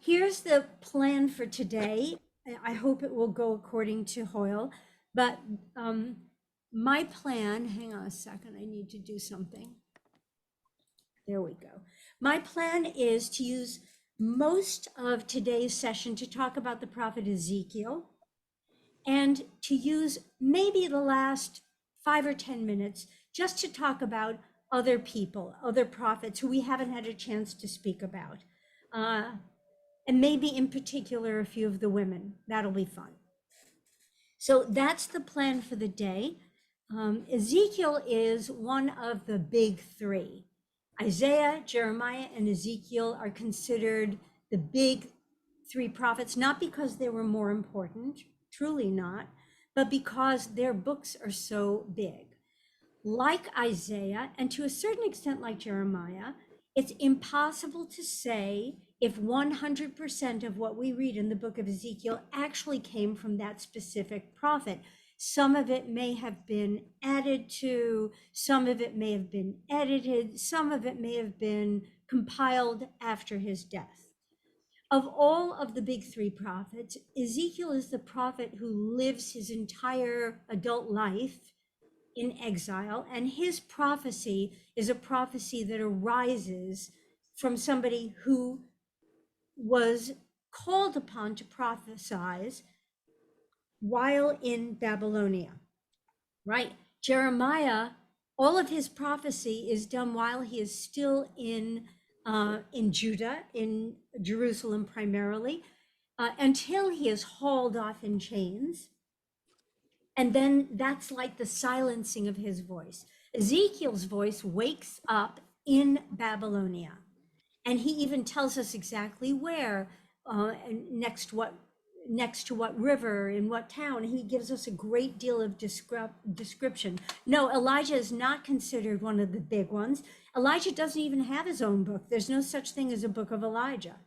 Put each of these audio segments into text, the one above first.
here's the plan for today. I hope it will go according to Hoyle, but my plan, hang on a second, I need to do something. There we go. My plan is to use most of today's session to talk about the prophet Ezekiel and to use maybe the last 5 or 10 minutes just to talk about other people, other prophets who we haven't had a chance to speak about. And maybe in particular, a few of the women. That'll be fun. So that's the plan for the day. Ezekiel is one of the big three. Isaiah, Jeremiah, and Ezekiel are considered the big three prophets, not because they were more important, truly not, but because their books are so big. Like Isaiah, and to a certain extent like Jeremiah, it's impossible to say if 100% of what we read in the book of Ezekiel actually came from that specific prophet. Some of it may have been added to, some of it may have been edited, some of it may have been compiled after his death. Of all of the big three prophets, Ezekiel is the prophet who lives his entire adult life in exile, and his prophecy is a prophecy that arises from somebody who was called upon to prophesy while in Babylonia, right? Jeremiah, all of his prophecy is done while he is still in Judah, in Jerusalem primarily, until he is hauled off in chains. And then that's like the silencing of his voice. Ezekiel's voice wakes up in Babylonia. And he even tells us exactly where, next to what river, in what town. He gives us a great deal of description. No, Elijah is not considered one of the big ones. Elijah doesn't even have his own book. There's no such thing as a book of Elijah.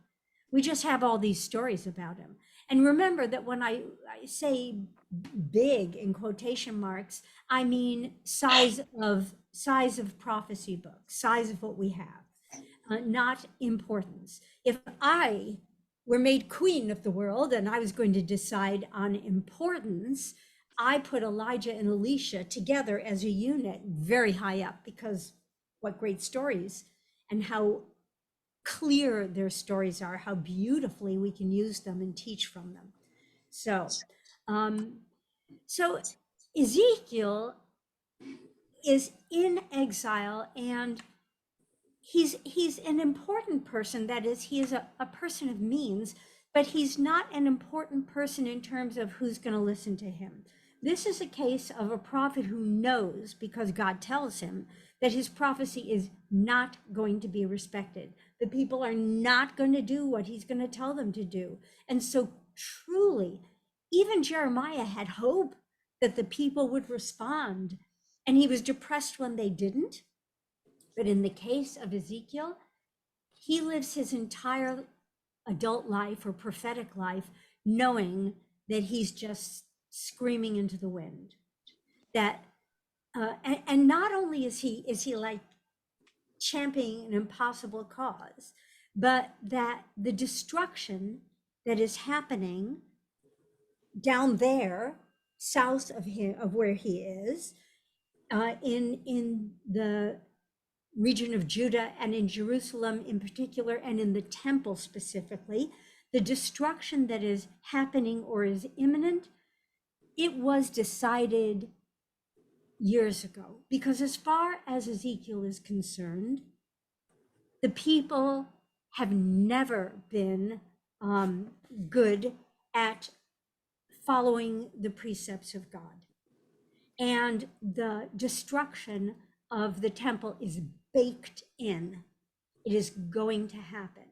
We just have all these stories about him. And remember that when I say big in quotation marks, I mean size of prophecy book, size of what we have, not importance. If I were made queen of the world and I was going to decide on importance, I put Elijah and Elisha together as a unit very high up, because what great stories, and how clear their stories are, how beautifully we can use them and teach from them. So Ezekiel is in exile, and he's an important person. That is, he is a person of means, but he's not an important person in terms of who's going to listen to him. This is a case of a prophet who knows, because God tells him, that his prophecy is not going to be respected. The people are not going to do what he's going to tell them to do. And so truly, even Jeremiah had hope that the people would respond, and he was depressed when they didn't. But in the case of Ezekiel, he lives his entire adult life or prophetic life knowing that he's just screaming into the wind. That and not only is he like championing an impossible cause, but that the destruction that is happening down there south of him, of where he is, in the region of Judah and in Jerusalem in particular, and in the temple specifically, the destruction that is happening or is imminent, it was decided years ago. Because as far as Ezekiel is concerned, the people have never been good at following the precepts of God. And the destruction of the temple is baked in. It is going to happen.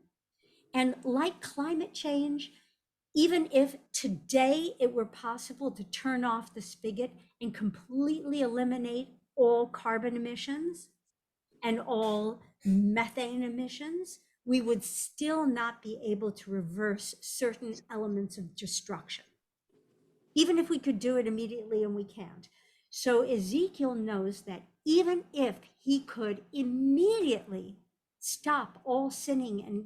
And like climate change, even if today it were possible to turn off the spigot and completely eliminate all carbon emissions and all methane emissions, we would still not be able to reverse certain elements of destruction. Even if we could do it immediately, and we can't. So Ezekiel knows that even if he could immediately stop all sinning and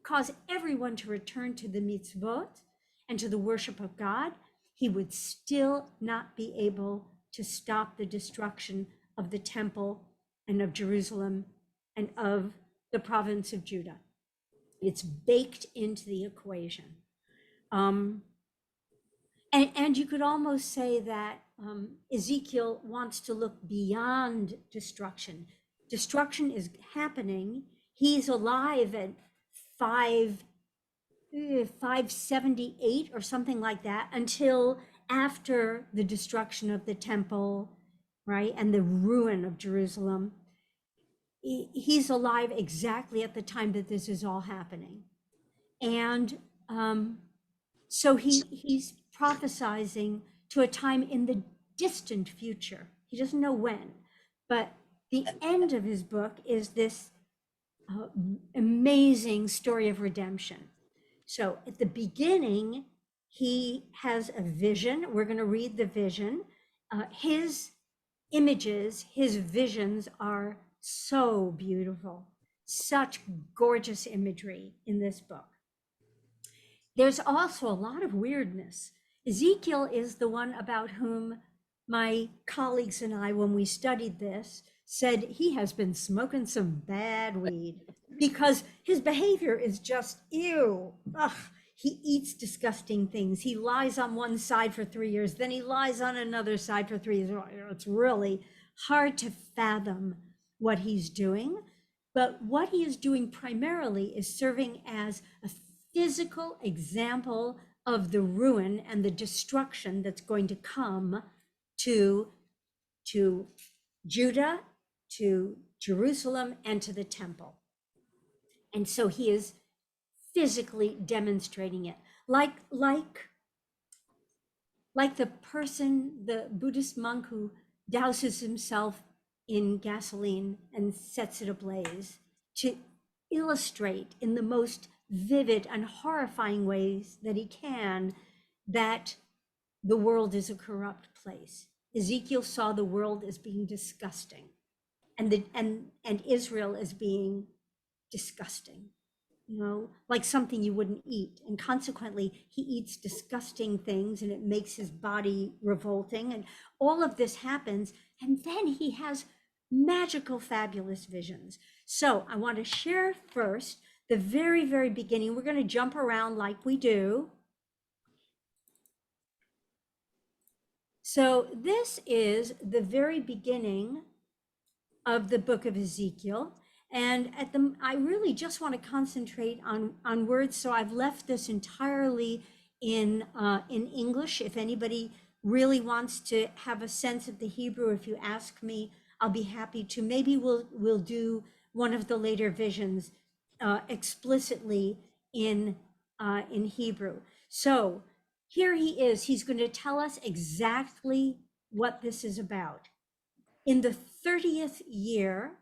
cause everyone to return to the mitzvot and to the worship of God, he would still not be able to stop the destruction of the temple and of Jerusalem and of the province of Judah. It's baked into the equation. And you could almost say that Ezekiel wants to look beyond destruction. Destruction is happening. He's alive at 578 or something like that, until after the destruction of the temple, right, and the ruin of Jerusalem. He's alive exactly at the time that this is all happening. And so he's prophesizing to a time in the distant future. He doesn't know when, but the end of his book is this amazing story of redemption. So at the beginning, he has a vision. We're going to read the vision. His images, his visions are so beautiful, such gorgeous imagery in this book. There's also a lot of weirdness. Ezekiel is the one about whom my colleagues and I, when we studied this, said he has been smoking some bad weed because his behavior is just ew. Ugh. He eats disgusting things. He lies on one side for 3 years, then he lies on another side for 3 years. It's really hard to fathom what he's doing. But what he is doing primarily is serving as a physical example of the ruin and the destruction that's going to come to Judah, to Jerusalem, and to the temple. And so he is physically demonstrating it, like the person, the Buddhist monk who douses himself in gasoline and sets it ablaze to illustrate in the most vivid and horrifying ways that he can that the world is a corrupt place. Ezekiel saw the world as being disgusting, and Israel as being disgusting, like something you wouldn't eat. And consequently, he eats disgusting things and it makes his body revolting. And all of this happens. And then he has magical, fabulous visions. So I want to share first the very, very beginning. We're going to jump around like we do. So this is the very beginning of the book of Ezekiel. And I really just want to concentrate on words. So I've left this entirely in English. If anybody really wants to have a sense of the Hebrew, if you ask me, I'll be happy to. Maybe we'll do one of the later visions explicitly in Hebrew. So here he is. He's going to tell us exactly what this is about. In the 30th year,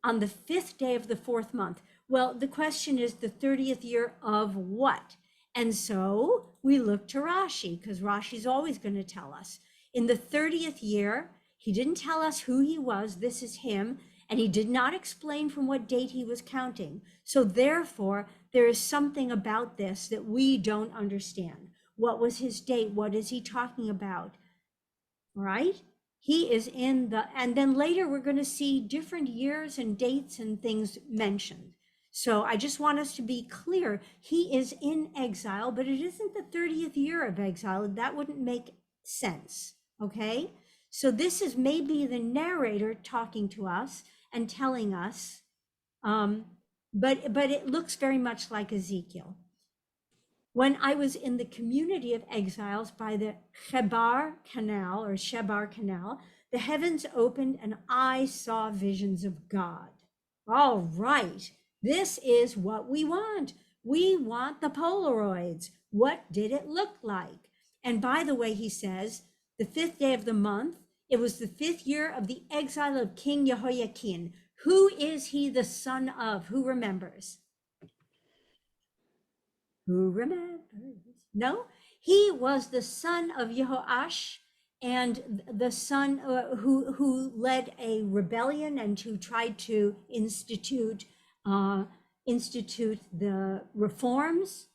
on the 5th day of the 4th month. Well, the question is the 30th year of what? And so we look to Rashi, because Rashi's always going to tell us. In the 30th year, he didn't tell us who he was. This is him. And he did not explain from what date he was counting. So therefore, there is something about this that we don't understand. What was his date? What is he talking about? All right? He is in the, and then later we're going to see different years and dates and things mentioned. So I just want us to be clear. He is in exile, but it isn't the 30th year of exile. That wouldn't make sense. Okay? So this is maybe the narrator talking to us and telling us, but it looks very much like Ezekiel. When I was in the community of exiles by the Shebar Canal, the heavens opened and I saw visions of God. All right, this is what we want. We want the Polaroids. What did it look like? And by the way, he says, the 5th day of the month, it was the 5th year of the exile of King Jehoiakim. Who is he the son of? Who remembers? Who remembers? No, he was the son of Jehoash, and the son who led a rebellion and who tried to institute institute the reforms.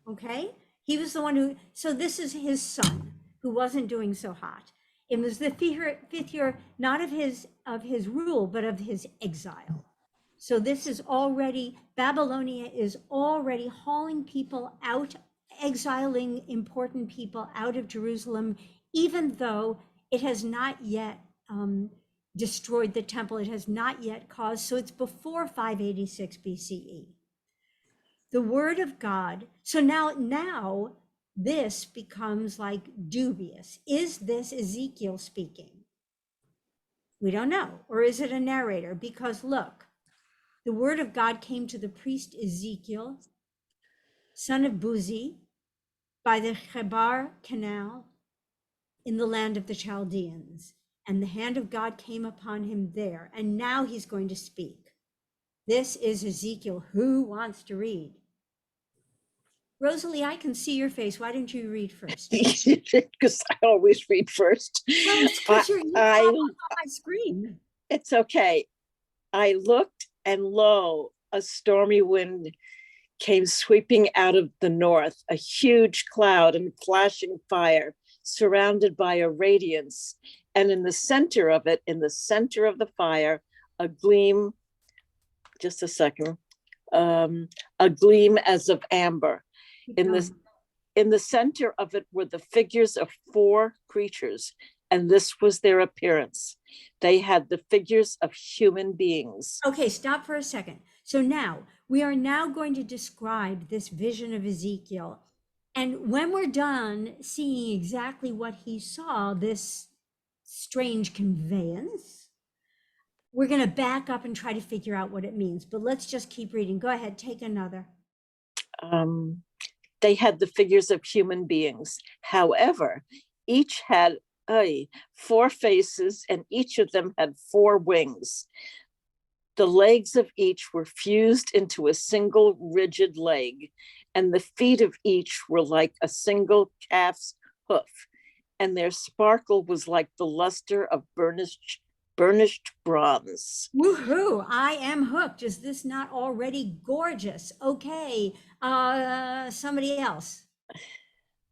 Okay, he was the one who, so this is his son who wasn't doing so hot. It was the fifth year, not of his rule, but of his exile. So this is already, Babylonia is already hauling people out, exiling important people out of Jerusalem, even though it has not yet destroyed the temple. It has not yet caused, so it's before 586 BCE. The word of God. So now this becomes like dubious. Is this Ezekiel speaking? We don't know. Or is it a narrator? Because look, the word of God came to the priest Ezekiel, son of Buzi, by the Chebar Canal in the land of the Chaldeans. And the hand of God came upon him there. And now he's going to speak. This is Ezekiel. Who wants to read? Rosalie, I can see your face. Why didn't you read first? Because I always read first. Well, it's because you pop up on my screen. It's okay. I looked, and lo, a stormy wind came sweeping out of the north, a huge cloud and flashing fire, surrounded by a radiance. And in the center of it, in the center of the fire, a gleam, just a second, a gleam as of amber. In the center of it were the figures of 4 creatures, and this was their appearance. They had the figures of human beings. Okay, stop for a second. So now we are now going to describe this vision of Ezekiel. And when we're done seeing exactly what he saw, this strange conveyance, we're going to back up and try to figure out what it means. But let's just keep reading. Go ahead, take another. They had the figures of human beings. However, each had 4 faces, and each of them had 4 wings. The legs of each were fused into a single rigid leg, and the feet of each were like a single calf's hoof, and their sparkle was like the luster of burnished bronze. Woohoo! I am hooked. Is this not already gorgeous? Okay, somebody else,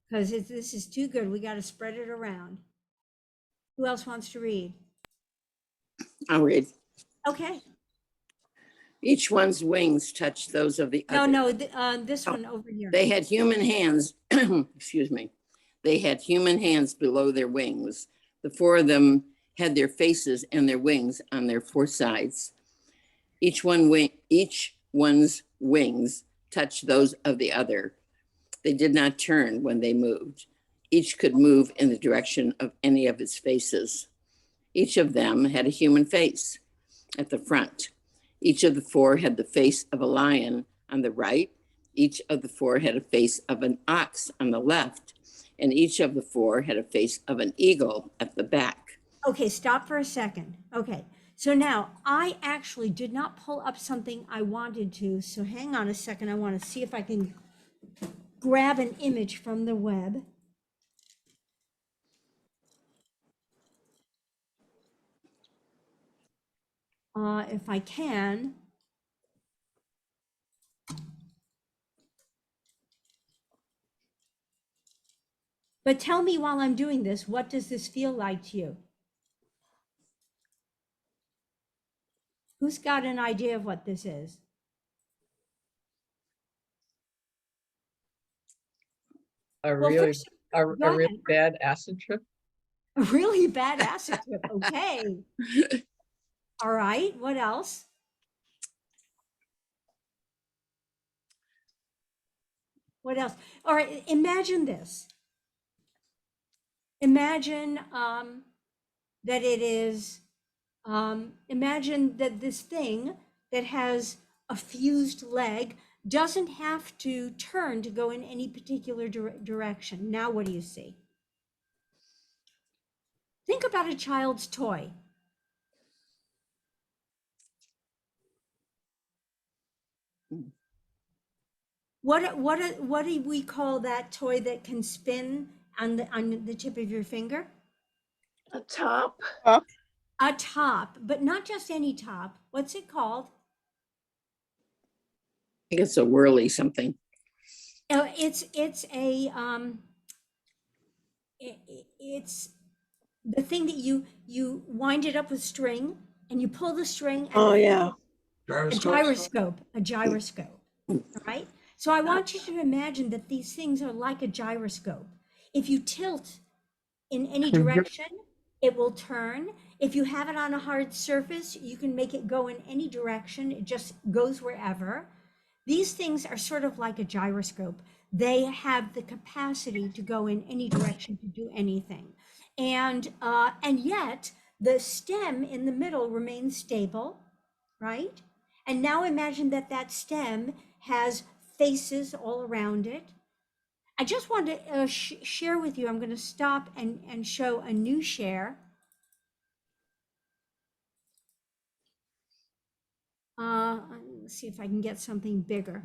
because this is too good. We got to spread it around. Who else wants to read? I'll read. Okay. Each one's wings touched those of the other. No, this one over here. They had human hands. Excuse me. They had human hands below their wings. The 4 of them had their faces and their wings on their 4 sides. Each one's wings touched those of the other. They did not turn when they moved. Each could move in the direction of any of its faces. Each of them had a human face at the front. Each of the 4 had the face of a lion on the right. Each of the 4 had a face of an ox on the left. And each of the 4 had a face of an eagle at the back. Okay, stop for a second. Okay, so now I actually did not pull up something I wanted to. So hang on a second. I want to see if I can grab an image from the web. If I can. But tell me while I'm doing this, what does this feel like to you? Who's got an idea of what this is? A Well, really, first, a go really ahead. bad acid trip. A really bad acid trip. Okay. All right. What else? What else? All right. Imagine this. Imagine that it is, imagine that this thing that has a fused leg doesn't have to turn to go in any particular direction. Now, what do you see? Think about a child's toy. What do we call that toy that can spin on the tip of your finger? A top. A top, but not just any top. What's it called? think it's a whirly something. It's the thing that you wind it up with string and you pull the string and Oh, yeah. a gyroscope, all right? So I want you to imagine that these things are like a gyroscope. If you tilt in any direction, it will turn. If you have it on a hard surface, you can make it go in any direction. It just goes wherever. These things are sort of like a gyroscope. They have the capacity to go in any direction, to do anything. And yet the stem in the middle remains stable, right? And now imagine that that stem has faces all around it. I just want to share with you, I'm going to stop and show a new share. Let's see if I can get something bigger.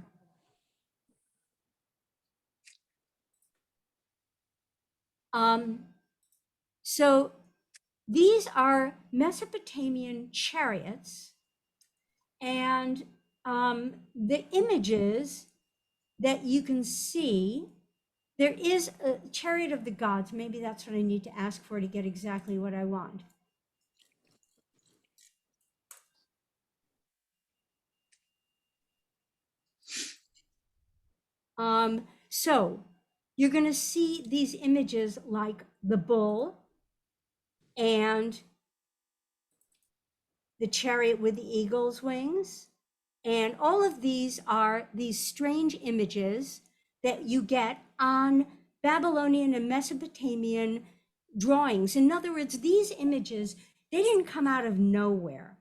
So these are Mesopotamian chariots, and the images that you can see, there is a chariot of the gods. Maybe that's what I need to ask for to get exactly what I want. So you're going to see these images like the bull and the chariot with the eagle's wings. And all of these are these strange images that you get on Babylonian and Mesopotamian drawings. In other words, these images, they didn't come out of nowhere.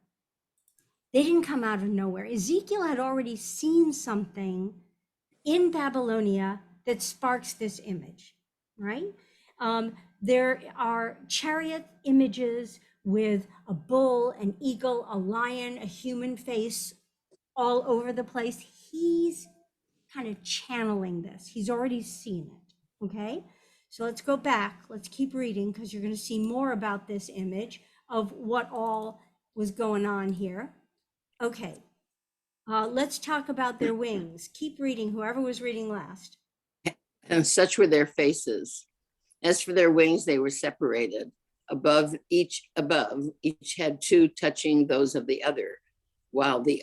They didn't come out of nowhere. Ezekiel had already seen something in Babylonia that sparks this image, right? There are chariot images with a bull, an eagle, a lion, a human face all over the place. He's kind of channeling this. He's already seen it, okay? So let's go back. Let's keep reading because you're going to see more about this image of what all was going on here. Okay, let's talk about their wings. Keep reading, whoever was reading last. And such were their faces. As for their wings, they were separated. Above each had two touching those of the other, while the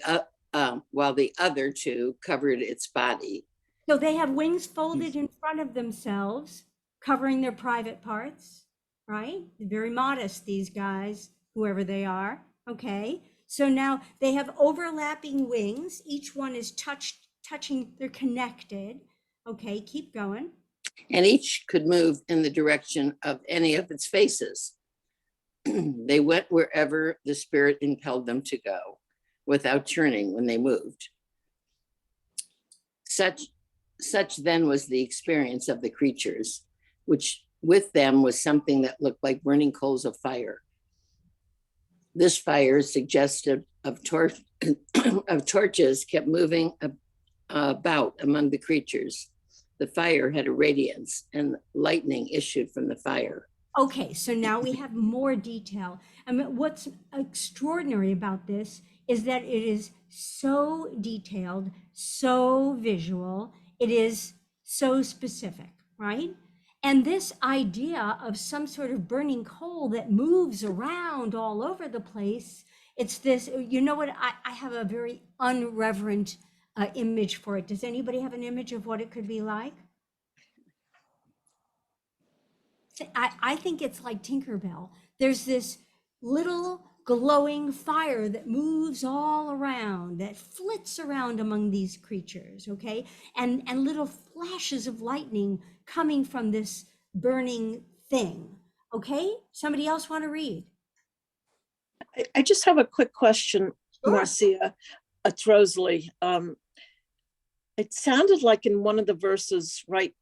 other two covered its body. So they have wings folded in front of themselves, covering their private parts, right? Very modest, these guys, whoever they are. Okay. So now they have overlapping wings. Each one is touching, they're connected. Okay, keep going. And each could move in the direction of any of its faces. They went wherever the spirit impelled them to go, without turning when they moved. Such then was the experience of the creatures, which with them was something that looked like burning coals of fire. This fire, suggestive of torches, kept moving about among the creatures. The fire had a radiance, and lightning issued from the fire. Okay, so now we have more detail. I mean, what's extraordinary about this is that it is so detailed, so visual, it is so specific, right? And this idea of some sort of burning coal that moves around all over the place, it's this, you know what, I have a very unreverent image for it. Does anybody have an image of what it could be like? I think it's like Tinkerbell. There's this little glowing fire that moves all around, that flits around among these creatures, okay? And little flashes of lightning coming from this burning thing, okay? Somebody else want to read? I just have a quick question, Sure. Marcia. It's Rosalie. It sounded like in one of the verses right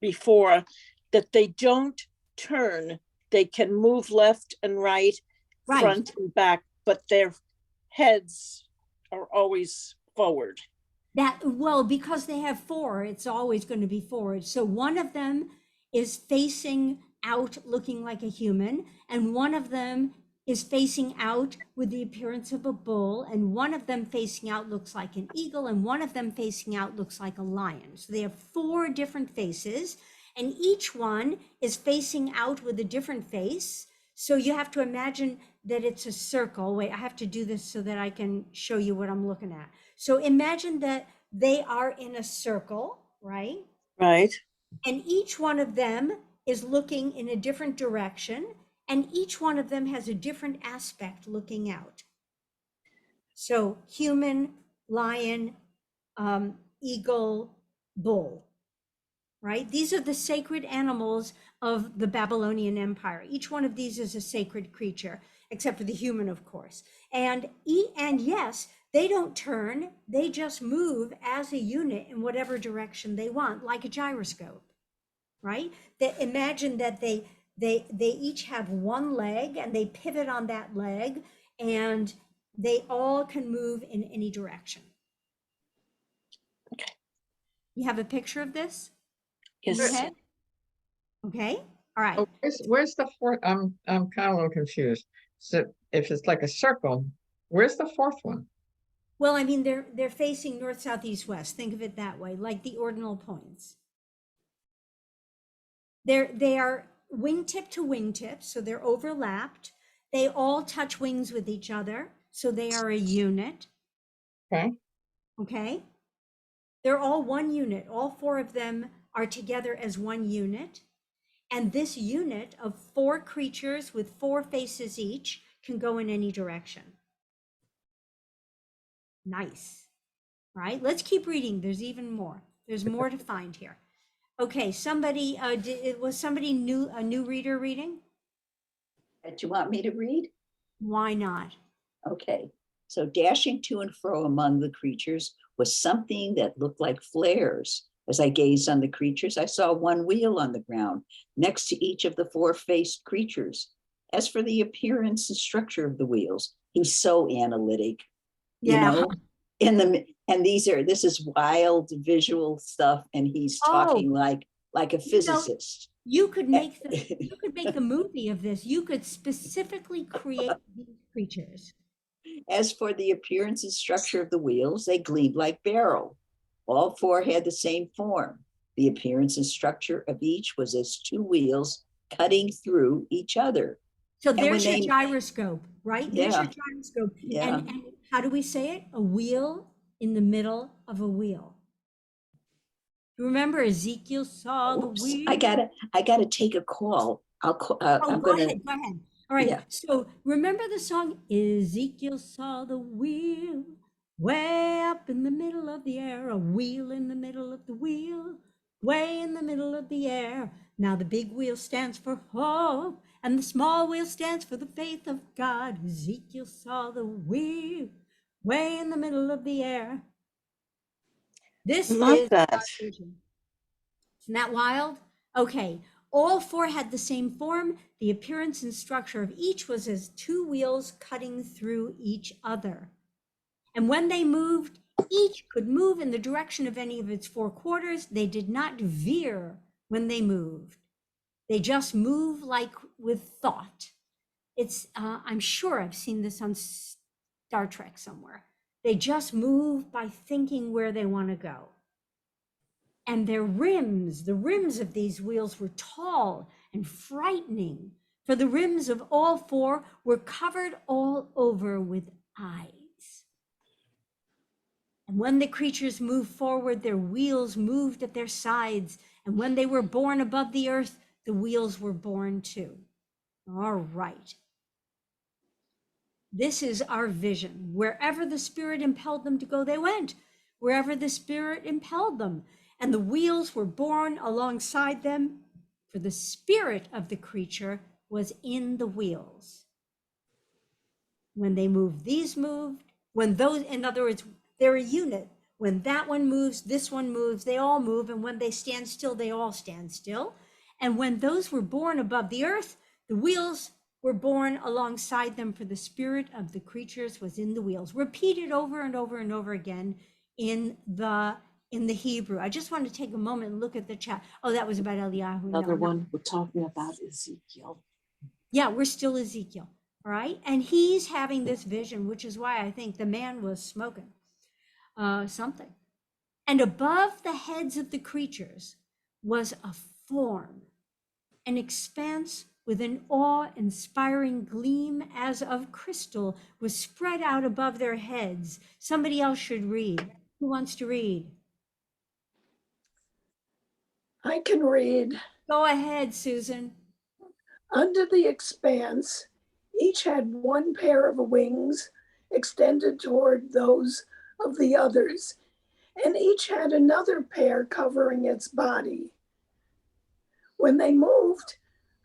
before that they don't turn. They can move left and right, front and back, but their heads are always forward. Well, because they have four, it's always going to be forward. So one of them is facing out looking like a human, and one of them is facing out with the appearance of a bull, and one of them facing out looks like an eagle, and one of them facing out looks like a lion. So they have 4 different faces, and each one is facing out with a different face. So you have to imagine that it's a circle. Wait, I have to do this so that I can show you what I'm looking at. So imagine that they are in a circle, right? Right. And each one of them is looking in a different direction, and each one of them has a different aspect looking out. So human, lion, eagle, bull, right? These are the sacred animals of the Babylonian Empire. Each one of these is a sacred creature, except for the human, of course. And yes, they don't turn, they just move as a unit in whatever direction they want, like a gyroscope, right? Imagine that they each have one leg and they pivot on that leg, and they all can move in any direction. Okay. You have a picture of this? Yes. In your head? Okay. All right. Oh, where's the fourth? I'm kind of a little confused. So if it's like a circle, where's the fourth one? Well, I mean, they're facing north, south, east, west. Think of it that way, like the ordinal points. They are wingtip to wingtip, so they're overlapped. They all touch wings with each other, so they are a unit. Okay. Okay. They're all one unit. All 4 of them are together as one unit. And this unit of 4 creatures with 4 faces each can go in any direction. Nice, right? Let's keep reading. There's even more. There's more to find here. Okay, somebody, was somebody a new reader reading? Do you want me to read? Why not? Okay. So dashing to and fro among the creatures was something that looked like flares. As I gazed on the creatures, I saw one wheel on the ground next to each of the 4-faced creatures. As for the appearance and structure of the wheels, he's so analytic, you know, this is wild visual stuff, and he's talking like a physicist. You could make the movie of this. You could specifically create these creatures. As for the appearance and structure of the wheels, they gleamed like beryl. All 4 had the same form. The appearance and structure of each was as 2 wheels cutting through each other. So there's your gyroscope, right? There's your Yeah. gyroscope. Yeah. And how do we say it? A wheel in the middle of a wheel. You remember Ezekiel saw the Oops, wheel? I gotta take a call. I'll call. Oh, go gonna. ahead. All right. Yeah. So remember the song, Ezekiel saw the wheel way up in the middle of the air, a wheel in the middle of the wheel, way in the middle of the air. Now the big wheel stands for hope, and the small wheel stands for the faith of God. Ezekiel saw the wheel way in the middle of the air. This Love is that. our vision. Isn't that wild? Okay, all 4 had the same form. The appearance and structure of each was as 2 wheels cutting through each other. And when they moved, each could move in the direction of any of its 4 quarters. They did not veer when they moved. They just move like with thought. It's, I'm sure I've seen this on Star Trek somewhere. They just move by thinking where they want to go. And their rims, the rims of these wheels were tall and frightening, for the rims of all 4 were covered all over with eyes. And when the creatures moved forward, their wheels moved at their sides. And when they were born above the earth, the wheels were born too. All right. This is our vision. Wherever the Spirit impelled them to go, they went. Wherever the Spirit impelled them. And the wheels were born alongside them, for the spirit of the creature was in the wheels. When they moved, these moved. When those, in other words, they're a unit. When that one moves, this one moves, they all move. And when they stand still, they all stand still. And when those were born above the earth, the wheels were born alongside them, for the spirit of the creatures was in the wheels. Repeated over and over and over again in the Hebrew. I just want to take a moment and look at the chat. Oh, that was about Eliyahu. Another one we're talking about Ezekiel. Yeah, we're still Ezekiel. All right. And he's having this vision, which is why I think the man was smoking something. And above the heads of the creatures was a form, an expanse with an awe-inspiring gleam as of crystal was spread out above their heads. Somebody else should read. Who wants to read? I can read. Go ahead, Susan. Under the expanse, each had one pair of wings extended toward those of the others, and each had another pair covering its body. When they moved,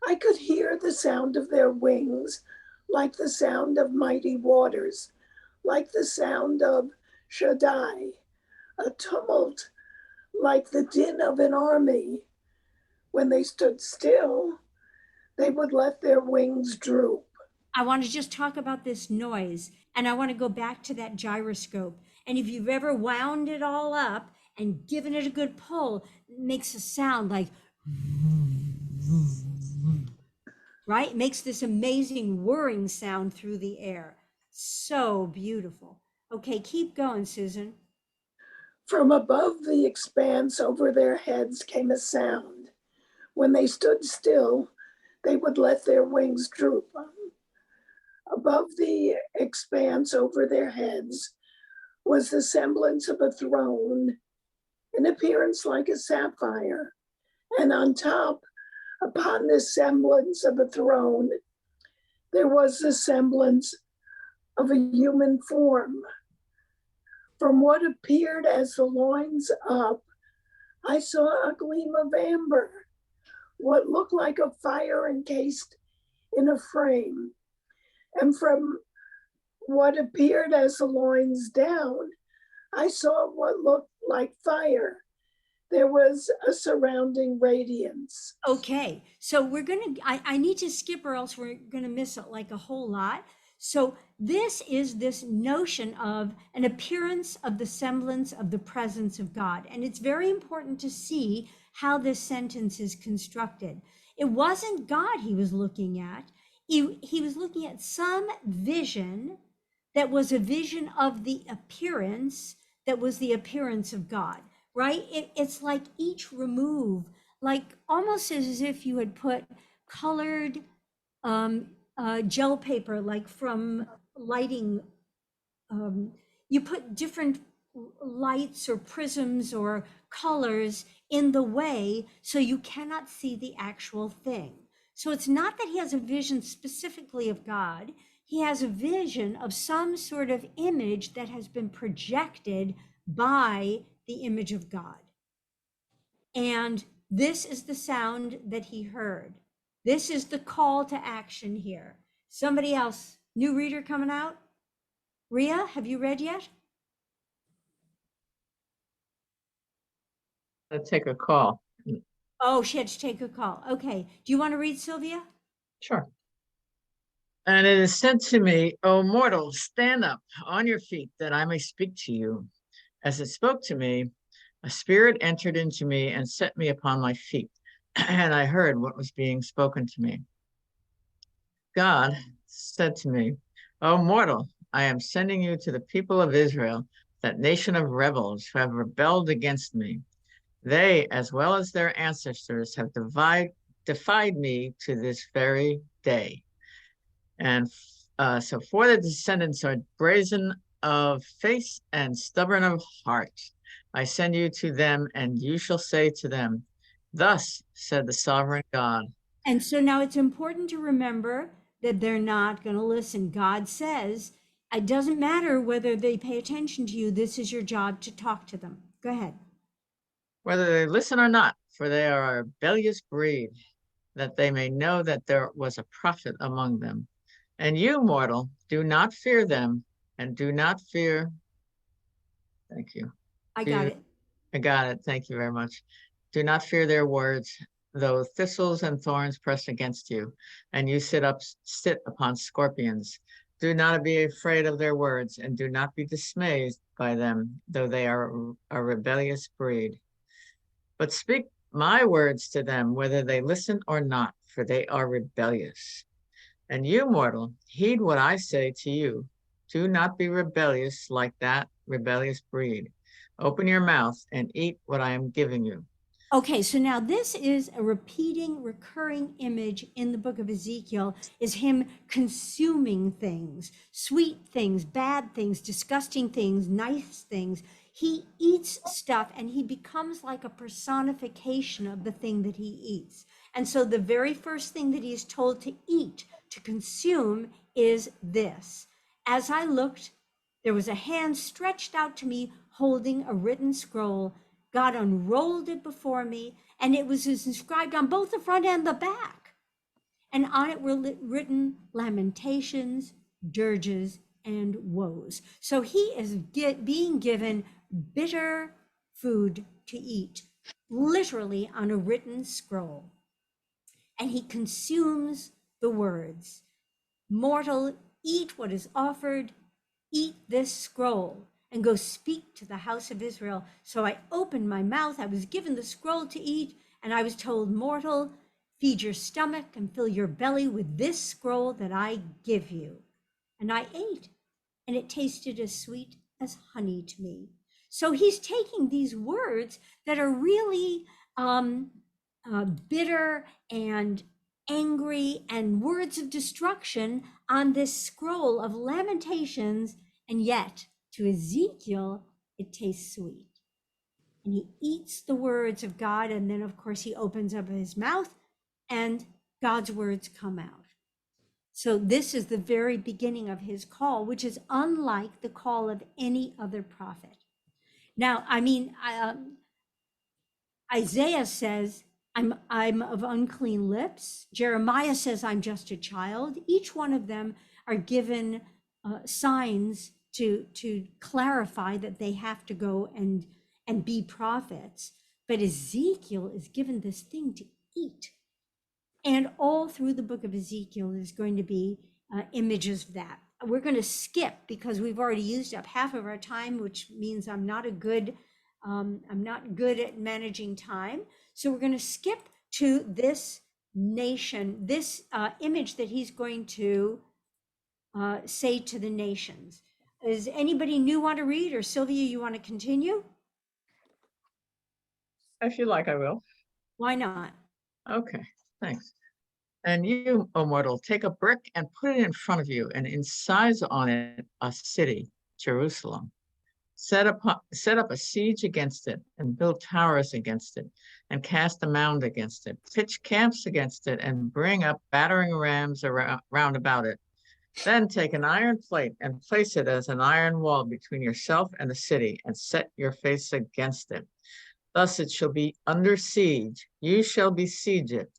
I could hear the sound of their wings, like the sound of mighty waters, like the sound of Shaddai, a tumult like the din of an army. When they stood still, they would let their wings droop. I want to just talk about this noise, and I want to go back to that gyroscope. And if you've ever wound it all up and given it a good pull, it makes a sound like, right? It makes this amazing whirring sound through the air. So beautiful. Okay, keep going, Susan. From above the expanse over their heads came a sound. When they stood still, they would let their wings droop. Above the expanse over their heads was the semblance of a throne, in appearance like a sapphire. And on top, upon this semblance of a throne, there was the semblance of a human form. From what appeared as the loins up, I saw a gleam of amber, what looked like a fire encased in a frame. And from what appeared as the loins down, I saw what looked like fire. There was a surrounding radiance. Okay, so we're gonna, I need to skip or else we're gonna miss like a whole lot. So this is this notion of an appearance of the semblance of the presence of God. And it's very important to see how this sentence is constructed. It wasn't God he was looking at. He was looking at some vision that was a vision of the appearance that was the appearance of God, right? It's like each remove, like almost as if you had put colored gel paper, like from lighting. You put different lights or prisms or colors in the way so you cannot see the actual thing. So it's not that he has a vision specifically of God. He has a vision of some sort of image that has been projected by the image of God. And this is the sound that he heard. This is the call to action here. Somebody else, new reader coming out? Ria, have you read yet? Let's take a call. Oh, she had to take a call. Okay. Do you want to read, Sylvia? Sure. And it is said to me, O mortal, stand up on your feet that I may speak to you. As it spoke to me, a spirit entered into me and set me upon my feet, and I heard what was being spoken to me. God said to me, O mortal, I am sending you to the people of Israel, that nation of rebels who have rebelled against me. They, as well as their ancestors, have defied me to this very day. And so for the descendants are brazen of face and stubborn of heart, I send you to them, and you shall say to them, thus said the sovereign God. And so now it's important to remember that they're not going to listen. God says, it doesn't matter whether they pay attention to you. This is your job to talk to them. Go ahead. Whether they listen or not, for they are a rebellious breed, that they may know that there was a prophet among them. And you, mortal, do not fear them, and do not fear. Thank you. I got it. I got it. Thank you very much. Do not fear their words, though thistles and thorns press against you, and you sit upon scorpions. Do not be afraid of their words, and do not be dismayed by them, though they are a rebellious breed. But speak my words to them, whether they listen or not, for they are rebellious. And you, mortal, heed what I say to you. Do not be rebellious like that rebellious breed. Open your mouth and eat what I am giving you. Okay, so now this is a repeating, recurring image in the book of Ezekiel, is him consuming things, sweet things, bad things, disgusting things, nice things. He eats stuff and he becomes like a personification of the thing that he eats. And so the very first thing that he is told to eat, to consume, is this. As I looked, there was a hand stretched out to me holding a written scroll. God unrolled it before me, and it was inscribed on both the front and the back. And on it were written lamentations, dirges, and woes. So he is being given bitter food to eat, literally on a written scroll. And he consumes the words, mortal, eat what is offered, eat this scroll and go speak to the house of Israel. So I opened my mouth. I was given the scroll to eat, and I was told, mortal, feed your stomach and fill your belly with this scroll that I give you. And I ate, and it tasted as sweet as honey to me. So he's taking these words that are really bitter and angry and words of destruction on this scroll of lamentations, and yet to Ezekiel, it tastes sweet. And he eats the words of God, and then, of course, he opens up his mouth, and God's words come out. So this is the very beginning of his call, which is unlike the call of any other prophet. Now, I mean, Isaiah says, I'm of unclean lips. Jeremiah says, I'm just a child. Each one of them are given signs to clarify that they have to go and be prophets. But Ezekiel is given this thing to eat. And all through the book of Ezekiel, there's going to be images of that. We're going to skip because we've already used up half of our time, which means I'm not good at managing time. So we're going to skip to this nation, this image that he's going to say to the nations. Does anybody new want to read, or Sylvia, you want to continue? If you like, I will. Why not? Okay, thanks. And you, O mortal, take a brick and put it in front of you, and incise on it a city, Jerusalem. Set up a siege against it, and build towers against it, and cast a mound against it. Pitch camps against it, and bring up battering rams round about it. Then take an iron plate and place it as an iron wall between yourself and the city, and set your face against it. Thus it shall be under siege. You shall besiege it.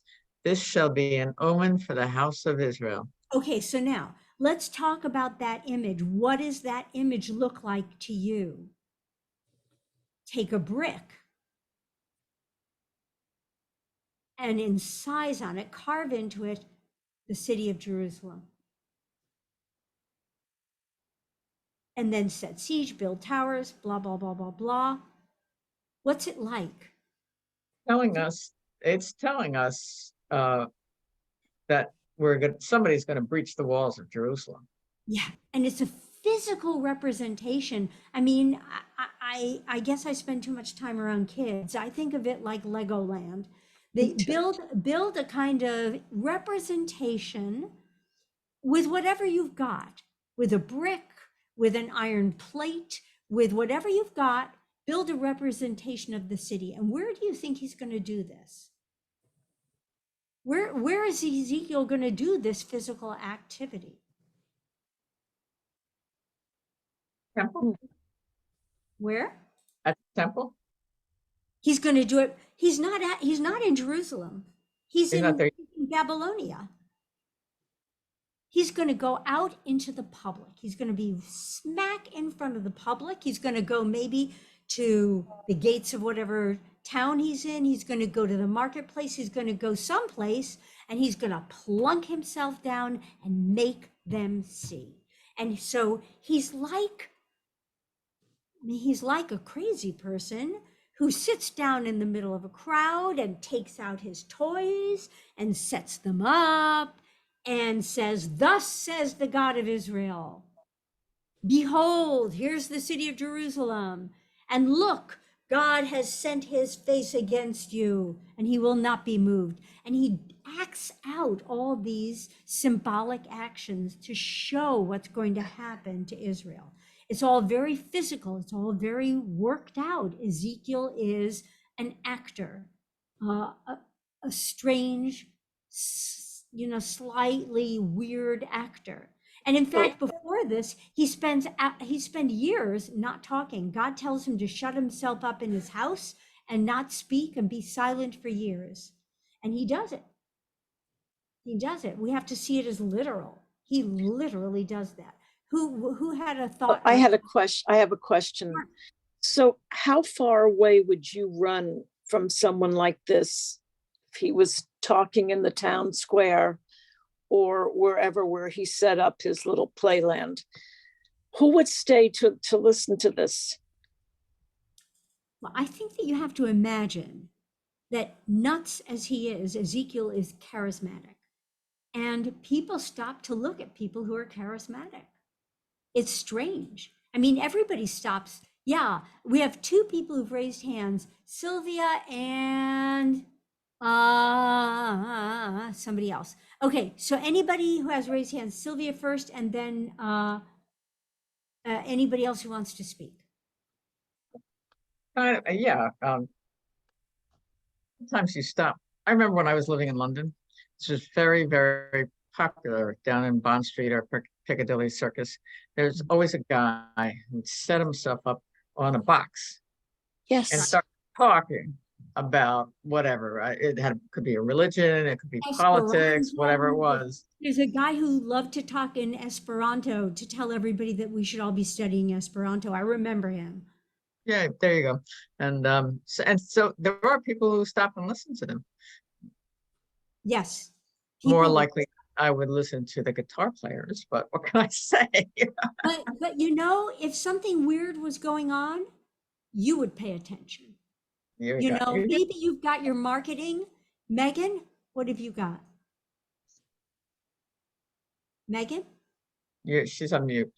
This shall be an omen for the house of Israel. Okay, so now let's talk about that image. What does that image look like to you? Take a brick and incise on it, carve into it the city of Jerusalem. And then set siege, build towers, blah, blah, blah, blah, blah. What's it like? It's telling us that somebody's going to breach the walls of Jerusalem. Yeah, and it's a physical representation. I mean, I guess I spend too much time around kids. I think of it like Legoland. They build a kind of representation with whatever you've got, with a brick, with an iron plate, with whatever you've got, build a representation of the city. And where do you think he's going to do this? Where is Ezekiel going to do this physical activity? Temple? Where? At the temple? He's going to do it. He's not in Jerusalem. He's in Babylonia. He's going to go out into the public. He's going to be smack in front of the public. He's going to go maybe to the gates of whatever town he's in. He's going to go to the marketplace. He's going to go someplace, and he's going to plunk himself down and make them see. And so he's like a crazy person who sits down in the middle of a crowd and takes out his toys and sets them up and says, "Thus says the God of Israel, behold, here's the city of Jerusalem, and look, God has sent his face against you, and he will not be moved." And he acts out all these symbolic actions to show what's going to happen to Israel. It's all very physical, it's all very worked out. Ezekiel is an actor, a strange, slightly weird actor. And in fact, before this, he spent years not talking. God tells him to shut himself up in his house and not speak and be silent for years. And he does it. He does it. We have to see it as literal. He literally does that. Who had a thought? I have a question. So how far away would you run from someone like this if he was talking in the town square or wherever where he set up his little playland? Who would stay to listen to this? Well, I think that you have to imagine that, nuts as he is, Ezekiel is charismatic. And people stop to look at people who are charismatic. It's strange. I mean, everybody stops. Yeah, we have two people who've raised hands, Sylvia and somebody else. Okay, so anybody who has raised hands, Sylvia first, and then anybody else who wants to speak. Yeah. Sometimes you stop. I remember when I was living in London, this was very, very popular down in Bond Street or Piccadilly Circus. There's always a guy who'd set himself up on a box and Yes. start talking about whatever. Could be a religion, it could be politics, whatever it was. There's a guy who loved to talk in Esperanto to tell everybody that we should all be studying Esperanto. I remember him. Yeah, there you go. And so there are people who stop and listen to them. Yes. More likely I would listen to the guitar players, but what can I say? but if something weird was going on, you would pay attention. Maybe you've got your marketing. Megan, what have you got? Megan? Yeah, she's on mute.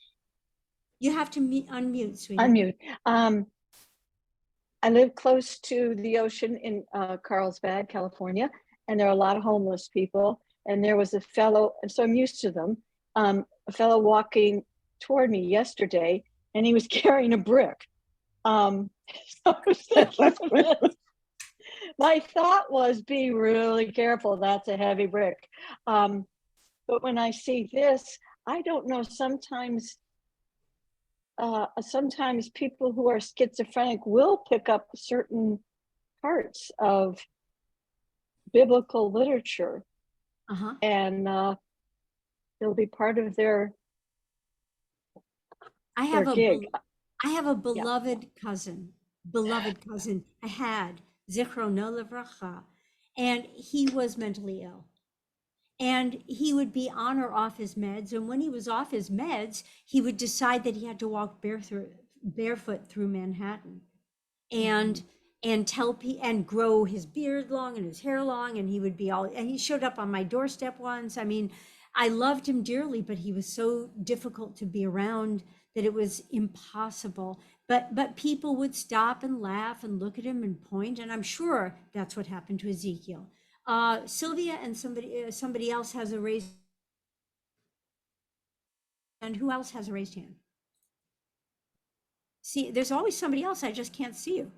You have to unmute, sweetie. Unmute. I live close to the ocean in Carlsbad, California, and there are a lot of homeless people. And there was a fellow, and so I'm used to them, a fellow walking toward me yesterday, and he was carrying a brick. So I was thinking, my thought was, be really careful, that's a heavy brick. But when I see this, I don't know, sometimes people who are schizophrenic will pick up certain parts of biblical literature, and it'll be part of their gig. I have a beloved cousin, I had, Zichrono Livracha, and he was mentally ill. And he would be on or off his meds. And when he was off his meds, he would decide that he had to walk barefoot through Manhattan and grow his beard long and his hair long. And he showed up on my doorstep once. I mean, I loved him dearly, but he was so difficult to be around that it was impossible. But people would stop and laugh and look at him and point. And I'm sure that's what happened to Ezekiel. Sylvia and somebody else has a raised hand. Who else has a raised hand? See, there's always somebody else. I just can't see you.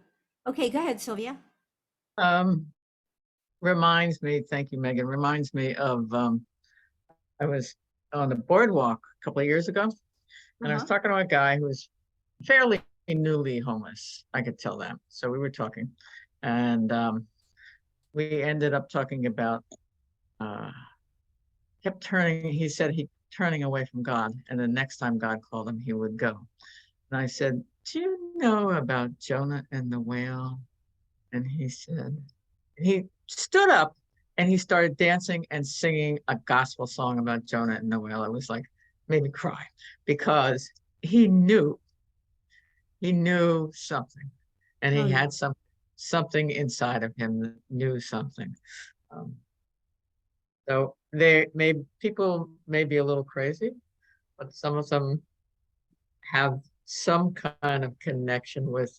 Okay, go ahead, Sylvia. Reminds me, thank you, Megan, reminds me of, I was on the boardwalk a couple of years ago, and I was talking to a guy who was fairly newly homeless. I could tell that. So we were talking, and we ended up talking about, he said he turning away from God, and the next time God called him, he would go. And I said, do you know about Jonah and the whale? And he said, he stood up and he started dancing and singing a gospel song about Jonah and the whale. It was like, made me cry, because he knew something, and he had something inside of him that knew something. So people may be a little crazy, but some of them have some kind of connection with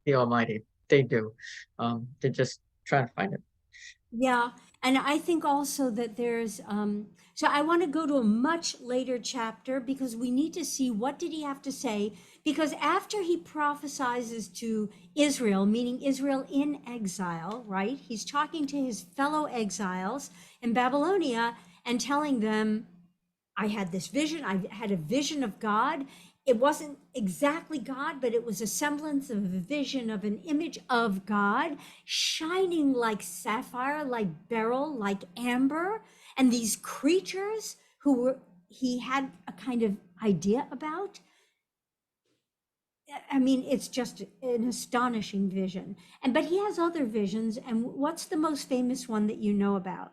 the Almighty. They do. They're just trying to find it. Yeah, and I think also that there's so I want to go to a much later chapter because we need to see what did he have to say, because after he prophesizes to Israel, meaning Israel in exile, right? He's talking to his fellow exiles in Babylonia and telling them, I had this vision. I had a vision of God. It wasn't exactly God, but it was a semblance of a vision of an image of God, shining like sapphire, like beryl, like amber. And these creatures he had a kind of idea about. I mean, it's just an astonishing vision. But he has other visions. And what's the most famous one that you know about?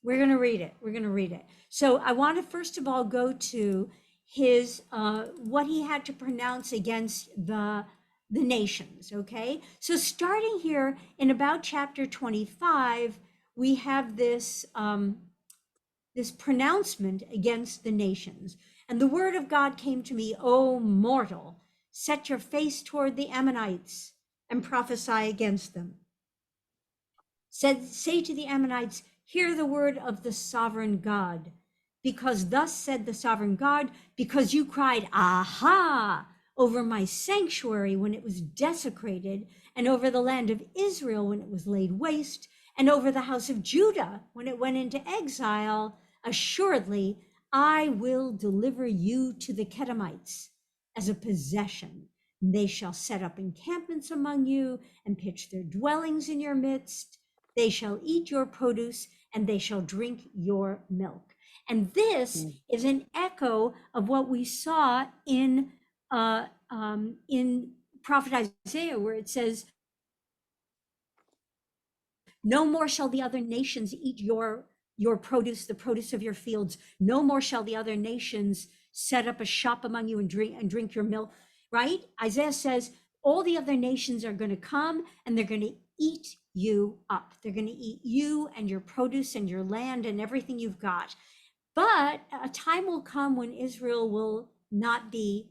We're going to read it. We're going to read it. So I want to first of all go to his what he had to pronounce against the nations. Okay. So starting here in about chapter 25, we have this this pronouncement against the nations. And the word of God came to me, O mortal, set your face toward the Ammonites and prophesy against them. Say to the Ammonites, hear the word of the sovereign God, because thus said the sovereign God, because you cried, aha, over my sanctuary when it was desecrated, and over the land of Israel when it was laid waste, and over the house of Judah when it went into exile, assuredly, I will deliver you to the Kedemites as a possession. They shall set up encampments among you and pitch their dwellings in your midst. They shall eat your produce and they shall drink your milk. And this is an echo of what we saw in prophet Isaiah, where it says, no more shall the other nations eat your produce, the produce of your fields. No more shall the other nations set up a shop among you and drink your milk, right? Isaiah says all the other nations are going to come and they're going to eat you up. They're going to eat you and your produce and your land and everything you've got. But a time will come when Israel will not be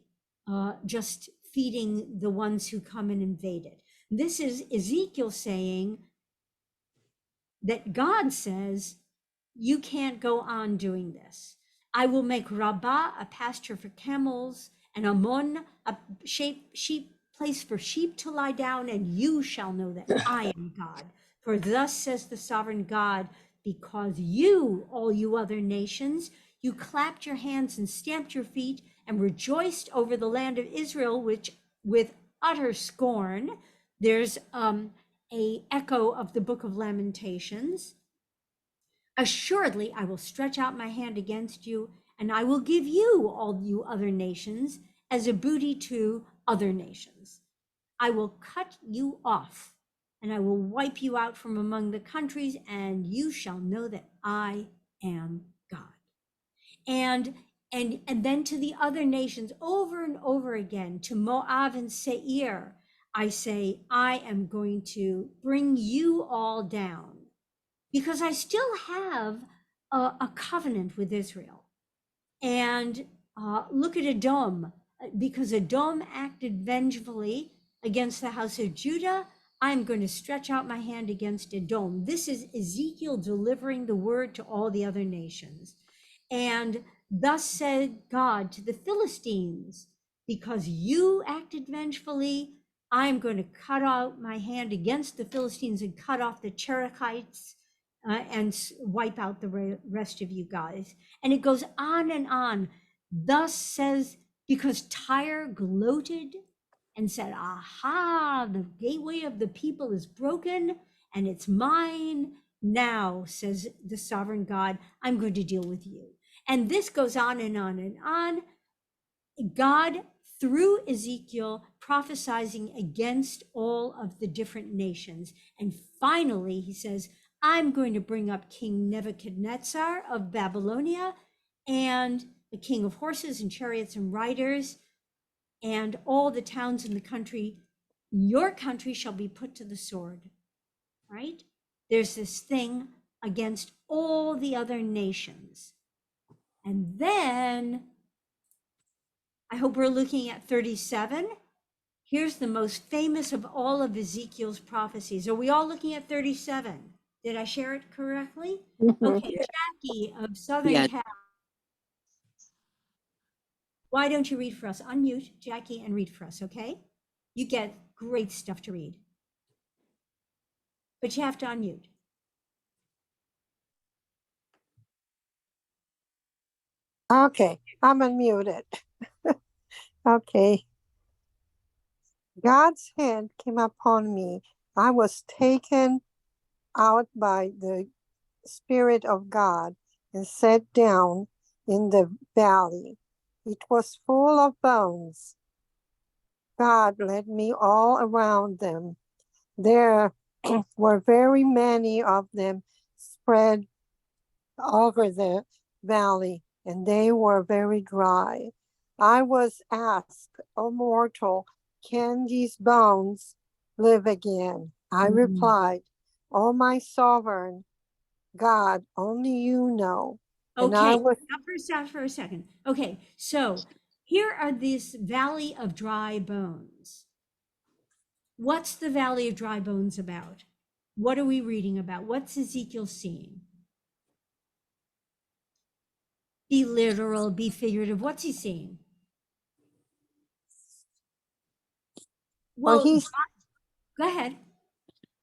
just feeding the ones who come and invade it. This is Ezekiel saying that God says, you can't go on doing this. I will make Rabbah a pasture for camels and Ammon a sheep place for sheep to lie down, and you shall know that I am God. For thus says the sovereign God, because you, all you other nations, you clapped your hands and stamped your feet and rejoiced over the land of Israel, which with utter scorn. There's a echo of the book of Lamentations. Assuredly, I will stretch out my hand against you, and I will give you, all you other nations, as a booty to other nations. I will cut you off, and I will wipe you out from among the countries, and you shall know that I am God. And then to the other nations, over and over again, to Moab and Seir, I say, I am going to bring you all down, because I still have a covenant with Israel. And look at Edom, because Edom acted vengefully against the house of Judah. I'm going to stretch out my hand against Edom. This is Ezekiel delivering the word to all the other nations. And thus said God to the Philistines, because you acted vengefully, I'm going to cut out my hand against the Philistines and cut off the Cherethites and wipe out the rest of you guys. And it goes on and on. Thus says, because Tyre gloated and said, aha, the gateway of the people is broken and it's mine. Now, says the sovereign God, I'm going to deal with you. And this goes on and on and on. God, through Ezekiel, prophesizing against all of the different nations. And finally, he says, I'm going to bring up King Nebuchadnezzar of Babylonia and the king of horses and chariots and riders and all the towns in the country. Your country shall be put to the sword, right? there's this thing against all the other nations. And then I hope we're looking at 37. Here's the most famous of all of Ezekiel's prophecies. Are we all looking at 37? Did I share it correctly? Okay, Jackie of Southern Yeah. Cal. Why don't you read for us? Unmute, Jackie, and read for us, okay? You get great stuff to read. But you have to unmute. Okay, I'm unmuted. Okay. God's hand came upon me. I was taken out by the Spirit of God and sat down in the valley. It was full of bones. God led me all around them. There were very many of them spread over the valley, and they were very dry. I was asked, O mortal, can these bones live again? I replied, O my sovereign God, only you know. And I Okay, was stop for a second. Okay, so here are this valley of dry bones. What's the valley of dry bones about? What are we reading about? What's Ezekiel seeing? Be literal, be figurative. What's he seeing? well, Well, go ahead.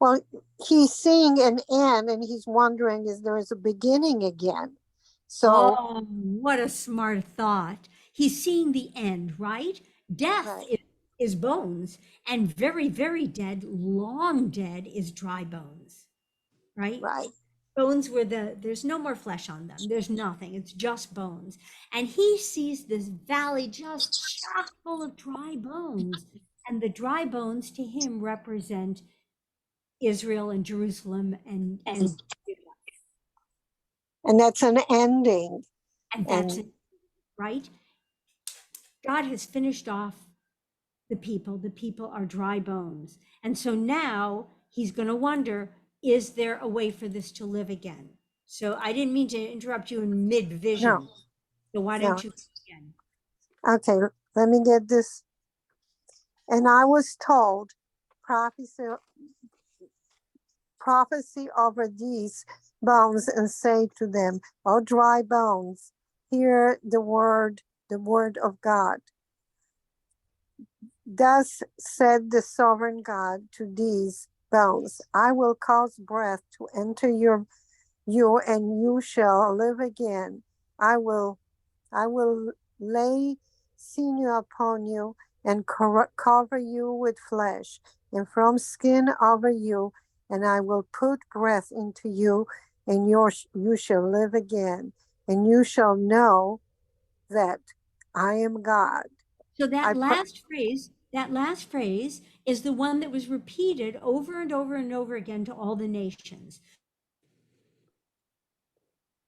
well, he's seeing an end, and he's wondering is there is a beginning again. So Oh, what a smart thought. He's seeing the end, right? Death right. is bones, and very, very dead, long dead is dry bones, right? Right. Bones where there's no more flesh on them. There's nothing. It's just bones. And he sees this valley just chock full of dry bones. And the dry bones to him represent Israel and Jerusalem and And that's an ending. that's And it, right? God has finished off the people. The people are dry bones. And so now he's going to wonder, is there a way for this to live again? So I didn't mean to interrupt you in mid vision. no, So why no. don't you again? Okay, let me get this. And I was told prophecy over these bones and say to them, O dry bones, hear the word of God. Thus said the sovereign God to these bones, I will cause breath to enter you and you shall live again. I will lay sinew upon you and cover you with flesh, and from skin over you, and I will put breath into you, and you shall live again, and you shall know that I am God. So that last phrase is the one that was repeated over and over and over again to all the nations.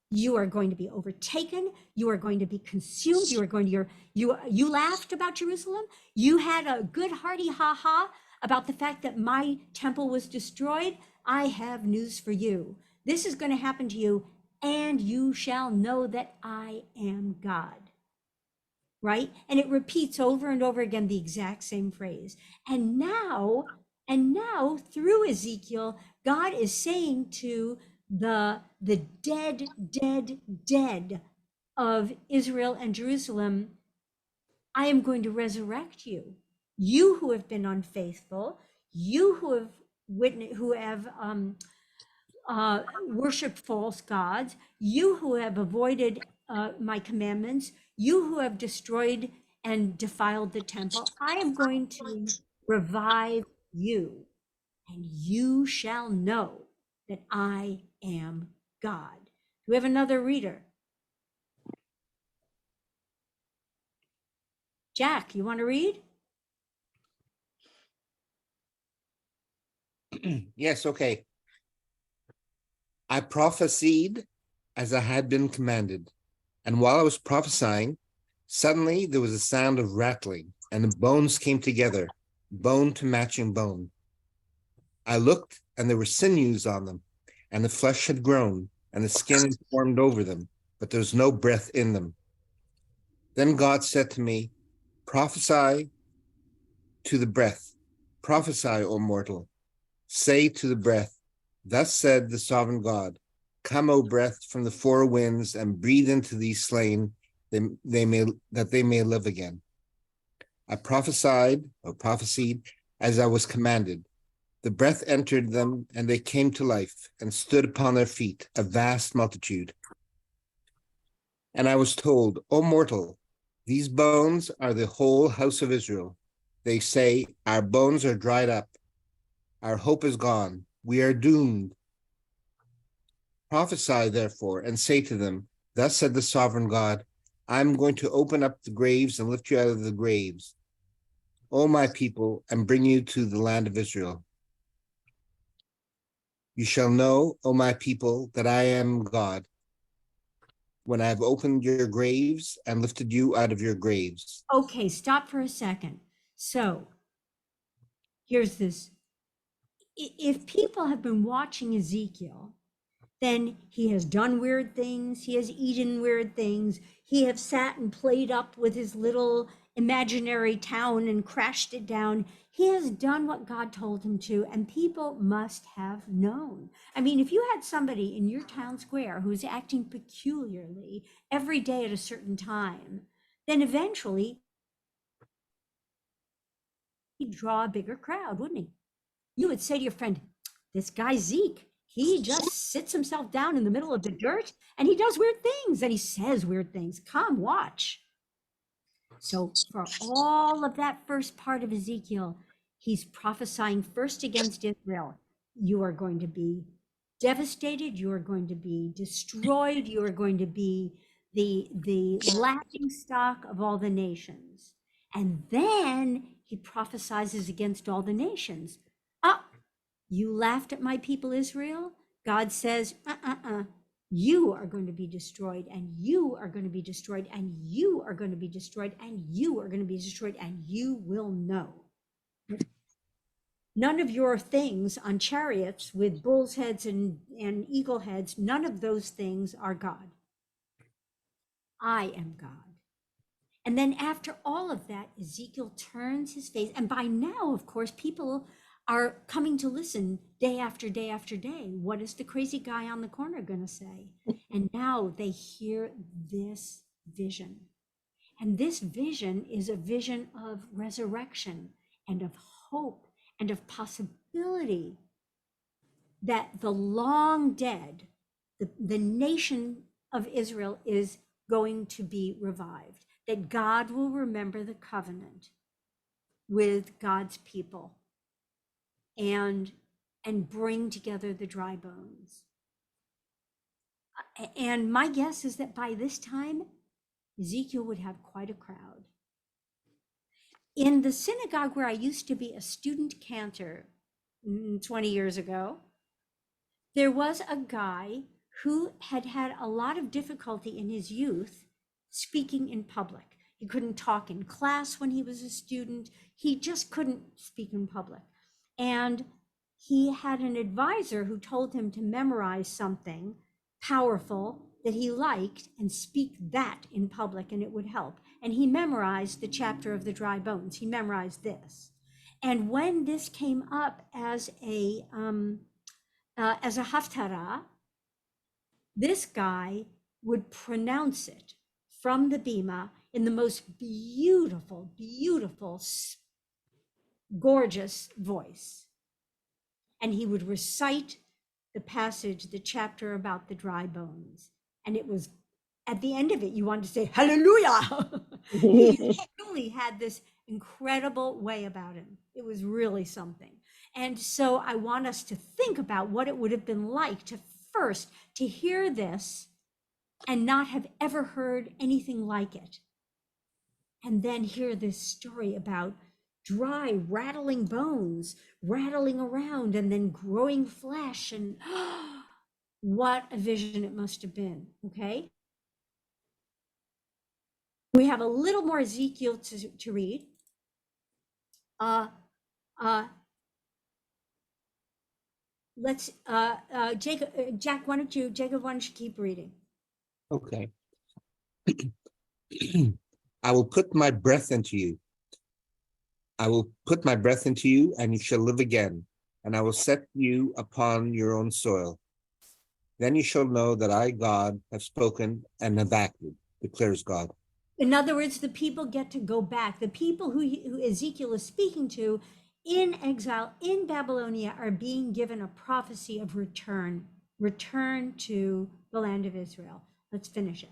You are going to be overtaken. You are going to be consumed. You are going to you laughed about Jerusalem. You had a good hearty ha-ha about the fact that my temple was destroyed. I have news for you. This is going to happen to you, and you shall know that I am God. Right? And it repeats over and over again the exact same phrase. And now through Ezekiel, God is saying to the dead of Israel and Jerusalem, I am going to resurrect you. You who have been unfaithful, you who have worshiped false gods, you who have avoided my commandments, you who have destroyed and defiled the temple, I am going to revive you, and you shall know that I am God. Do we have another reader? Jack, you want to read? Yes, okay. I prophesied as I had been commanded, and while I was prophesying, suddenly there was a sound of rattling, and the bones came together, bone to matching bone. I looked, and there were sinews on them, and the flesh had grown, and the skin had formed over them, but there was no breath in them. Then God said to me, prophesy to the breath. Prophesy, O mortal. Say to the breath, thus said the sovereign God, come, O breath, from the four winds, and breathe into these slain, that they may live again. I prophesied as I was commanded. The breath entered them, and they came to life, and stood upon their feet, a vast multitude. And I was told, O mortal, these bones are the whole house of Israel. They say, our bones are dried up. Our hope is gone. We are doomed. Prophesy, therefore, and say to them, thus said the sovereign God, I'm going to open up the graves and lift you out of the graves, O my people, and bring you to the land of Israel. You shall know, O my people, that I am God, when I have opened your graves and lifted you out of your graves. Okay, stop for a second. So here's this. If people have been watching Ezekiel, then he has done weird things. He has eaten weird things. He has sat and played up with his little imaginary town and crashed it down. He has done what God told him to, and people must have known. I mean, if you had somebody in your town square who's acting peculiarly every day at a certain time, then eventually he'd draw a bigger crowd, wouldn't he? You would say to your friend, this guy Zeke, he just sits himself down in the middle of the dirt and he does weird things and he says weird things. Come watch. So for all of that first part of Ezekiel, he's prophesying first against Israel. You are going to be devastated. You are going to be destroyed. You are going to be the laughing stock of all the nations. And then he prophesies against all the nations. You laughed at my people Israel? God says, you are going to be destroyed, and you are going to be destroyed, and you are going to be destroyed, and you are going to be destroyed, and you will know. None of your things on chariots with bulls' heads and eagle heads, none of those things are God. I am God. And then after all of that, Ezekiel turns his face. And by now, of course, people are coming to listen day after day after day. What is the crazy guy on the corner going to say? And now they hear this vision. And this vision is a vision of resurrection and of hope and of possibility that the long dead, the nation of Israel is going to be revived, that God will remember the covenant with God's people and bring together the dry bones. And my guess is that by this time, Ezekiel would have quite a crowd. In the synagogue where I used to be a student cantor 20 years ago, there was a guy who had had a lot of difficulty in his youth speaking in public. He couldn't talk in class when he was a student. He just couldn't speak in public. And he had an advisor who told him to memorize something powerful that he liked and speak that in public, and it would help. And he memorized the chapter of the dry bones. He memorized this. And when this came up as a haftarah, this guy would pronounce it from the bima in the most beautiful, beautiful, gorgeous voice. And he would recite the passage, the chapter about the dry bones. And it was, at the end of it, you wanted to say, hallelujah. He really had this incredible way about him. It was really something. And so I want us to think about what it would have been like to hear this and not have ever heard anything like it. And then hear this story about dry, rattling bones, rattling around and then growing flesh. And what a vision it must have been, okay? We have a little more Ezekiel to read. let's, Jacob, why don't you keep reading? Okay. I will put my breath into you. I will put my breath into you, and you shall live again, and I will set you upon your own soil. Then you shall know that I, God, have spoken and have acted, declares God. In other words, the people get to go back. The people who Ezekiel is speaking to in exile in Babylonia are being given a prophecy of return to the land of Israel. Let's finish it.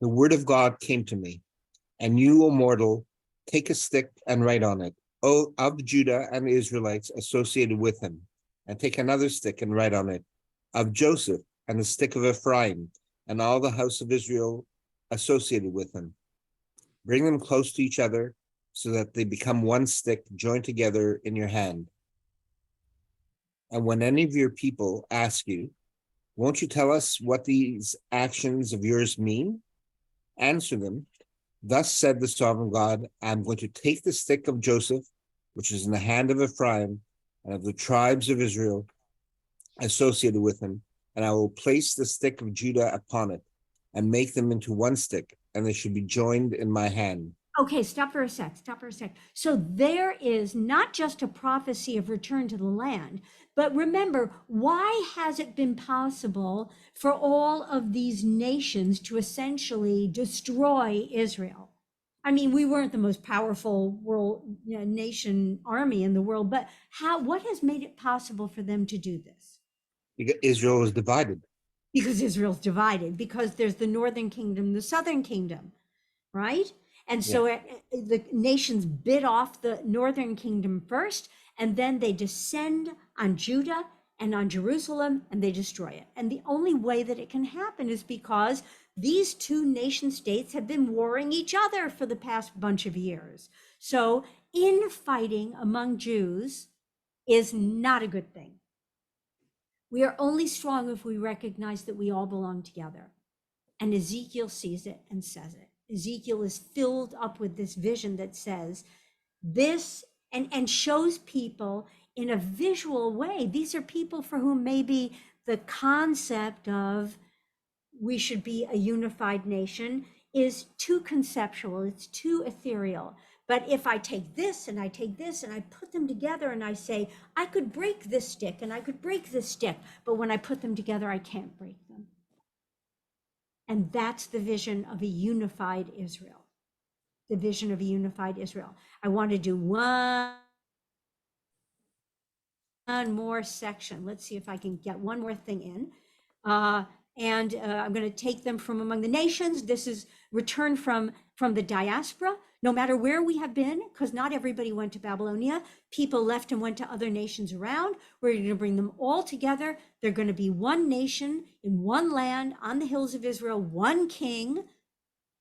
The word of God came to me, and you, O mortal, take a stick and write on it, O of Judah and the Israelites associated with him, and take another stick and write on it, of Joseph and the stick of Ephraim, and all the house of Israel associated with him. Bring them close to each other so that they become one stick joined together in your hand. And when any of your people ask you, won't you tell us what these actions of yours mean? Answer them, thus said the sovereign God, I'm going to take the stick of Joseph, which is in the hand of Ephraim and of the tribes of Israel associated with him, and I will place the stick of Judah upon it and make them into one stick, and they should be joined in my hand. Okay, stop for a sec. So there is not just a prophecy of return to the land, but remember, why has it been possible for all of these nations to essentially destroy Israel? I mean, we weren't the most powerful nation army in the world, but what has made it possible for them to do this? Because Israel is divided. Because Israel's divided, because there's the northern kingdom, the southern kingdom, right? And so the nations bit off the northern kingdom first, and then they descend on Judah and on Jerusalem, and they destroy it. And the only way that it can happen is because these two nation states have been warring each other for the past bunch of years. So infighting among Jews is not a good thing. We are only strong if we recognize that we all belong together. And Ezekiel sees it and says it. Ezekiel is filled up with this vision that says this and shows people in a visual way. These are people for whom maybe the concept of we should be a unified nation is too conceptual, it's too ethereal. But if I take this and I take this and I put them together and I say, I could break this stick and I could break this stick, but when I put them together, I can't break them. And that's the vision of a unified Israel. The vision of a unified Israel. I want to do one more section. Let's see if I can get one more thing in. I'm going to take them from among the nations. This is return from the diaspora, no matter where we have been, because not everybody went to Babylonia. People left and went to other nations around. We're going to bring them all together. They're going to be one nation in one land on the hills of Israel, one king,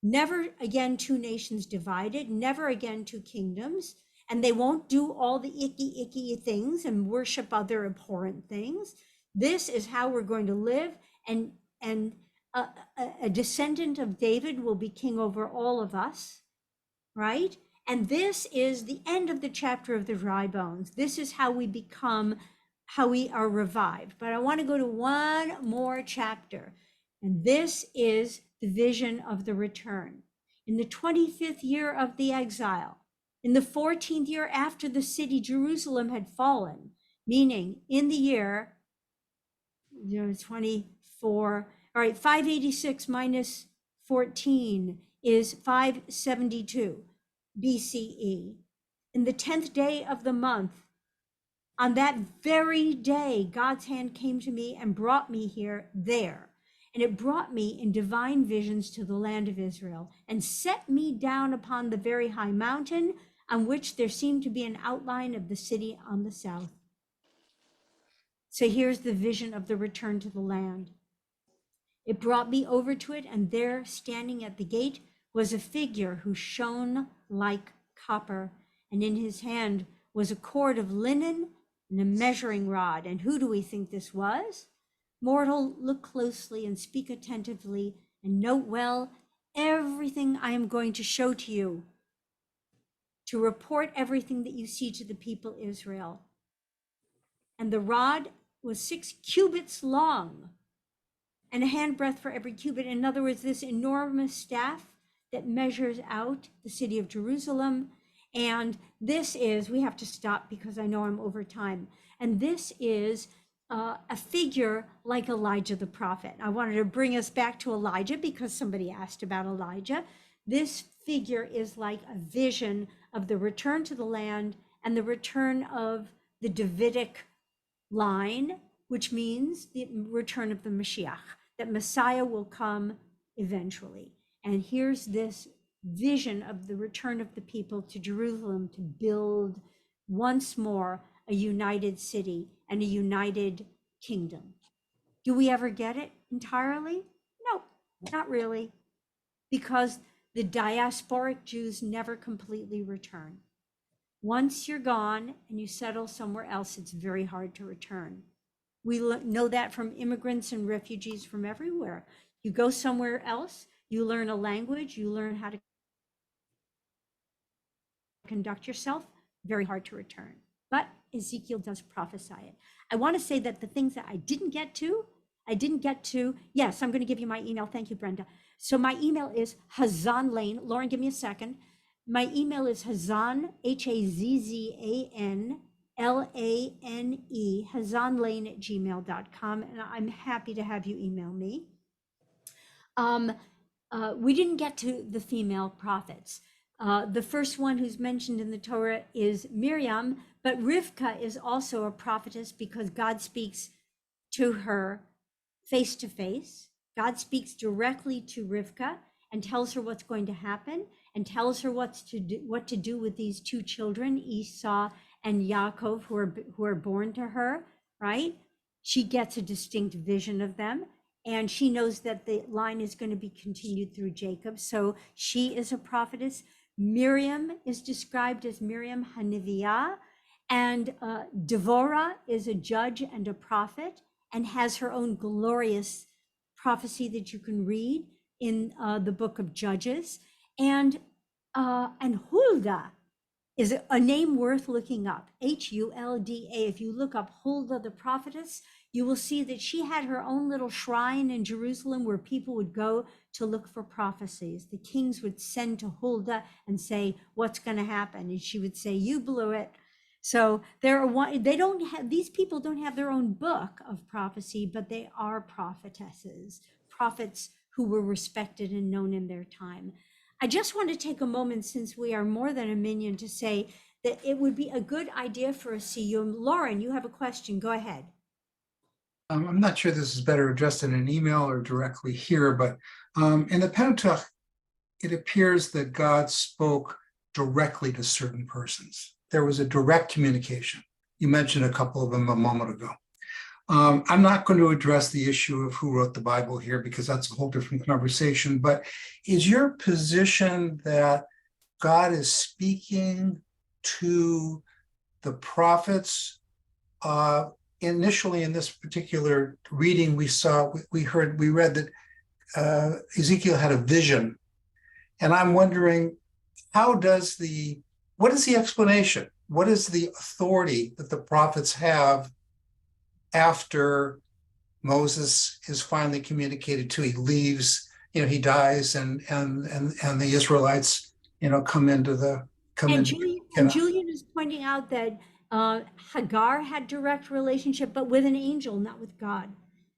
never again two nations divided, never again two kingdoms. And they won't do all the icky things and worship other abhorrent things. This is how we're going to live. And a descendant of David will be king over all of us, right? And this is the end of the chapter of the dry bones. This is how we are revived. But I want to go to one more chapter. And this is the vision of the return. In the 25th year of the exile, in the 14th year after the city Jerusalem had fallen, meaning in the year 24, all right, 586 minus 14 is 572 BCE. In the 10th day of the month, on that very day, God's hand came to me and brought me there. And it brought me in divine visions to the land of Israel and set me down upon the very high mountain on which there seemed to be an outline of the city on the south. So here's the vision of the return to the land. It brought me over to it, and there, standing at the gate, was a figure who shone like copper, and in his hand was a cord of linen and a measuring rod. And who do we think this was? Mortal, look closely and speak attentively, and note well everything I am going to show to you, to report everything that you see to the people Israel. and the rod was 6 cubits long, and a handbreadth for every cubit. In other words, this enormous staff that measures out the city of Jerusalem. And this is, we have to stop because I know I'm over time. And this is a figure like Elijah the prophet. I wanted to bring us back to Elijah because somebody asked about Elijah. This figure is like a vision of the return to the land and the return of the Davidic line, which means the return of the Mashiach, that Messiah will come eventually. And here's this vision of the return of the people to Jerusalem to build once more a united city and a united kingdom. Do we ever get it entirely? No, not really, because the diasporic Jews never completely return. Once you're gone and you settle somewhere else, it's very hard to return. We know that from immigrants and refugees from everywhere. You go somewhere else, you learn a language, you learn how to conduct yourself, very hard to return. But Ezekiel does prophesy it. I want to say that the things that I didn't get to, yes, I'm going to give you my email. Thank you, Brenda. So my email is Hazzan Lane. Lauren, give me a second. My email is Hazzan, Hazzan Lane, hazzanlane@gmail.com. And I'm happy to have you email me. We didn't get to the female prophets. The first one who's mentioned in the Torah is Miriam, but Rivka is also a prophetess because God speaks to her face to face. God speaks directly to Rivka and tells her what's going to happen and tells her what to do with these two children, Esau and Yaakov, who are born to her, right? She gets a distinct vision of them. And she knows that the line is going to be continued through Jacob. So she is a prophetess. Miriam is described as Miriam Haniviah, and Devorah is a judge and a prophet and has her own glorious prophecy that you can read in the book of Judges. And Huldah is a name worth looking up, Hulda. If you look up Huldah the prophetess, you will see that she had her own little shrine in Jerusalem where people would go to look for prophecies. The kings would send to Huldah and say, what's going to happen? And she would say, you blew it. So these people don't have their own book of prophecy, but they are prophetesses, prophets who were respected and known in their time. I just want to take a moment, since we are more than a minyan, to say that it would be a good idea for a siyum. Lauren, you have a question. Go ahead. I'm not sure this is better addressed in an email or directly here, but in the Pentateuch, it appears that God spoke directly to certain persons. There was a direct communication. You mentioned a couple of them a moment ago. I'm not going to address the issue of who wrote the Bible here because that's a whole different conversation, but is your position that God is speaking to the prophets? Initially in this particular reading, we read that Ezekiel had a vision. And I'm wondering, what is the explanation? What is the authority that the prophets have after Moses is finally communicated to? He leaves, he dies, and the Israelites, come into the Julian is pointing out that Hagar had direct relationship, but with an angel, not with God.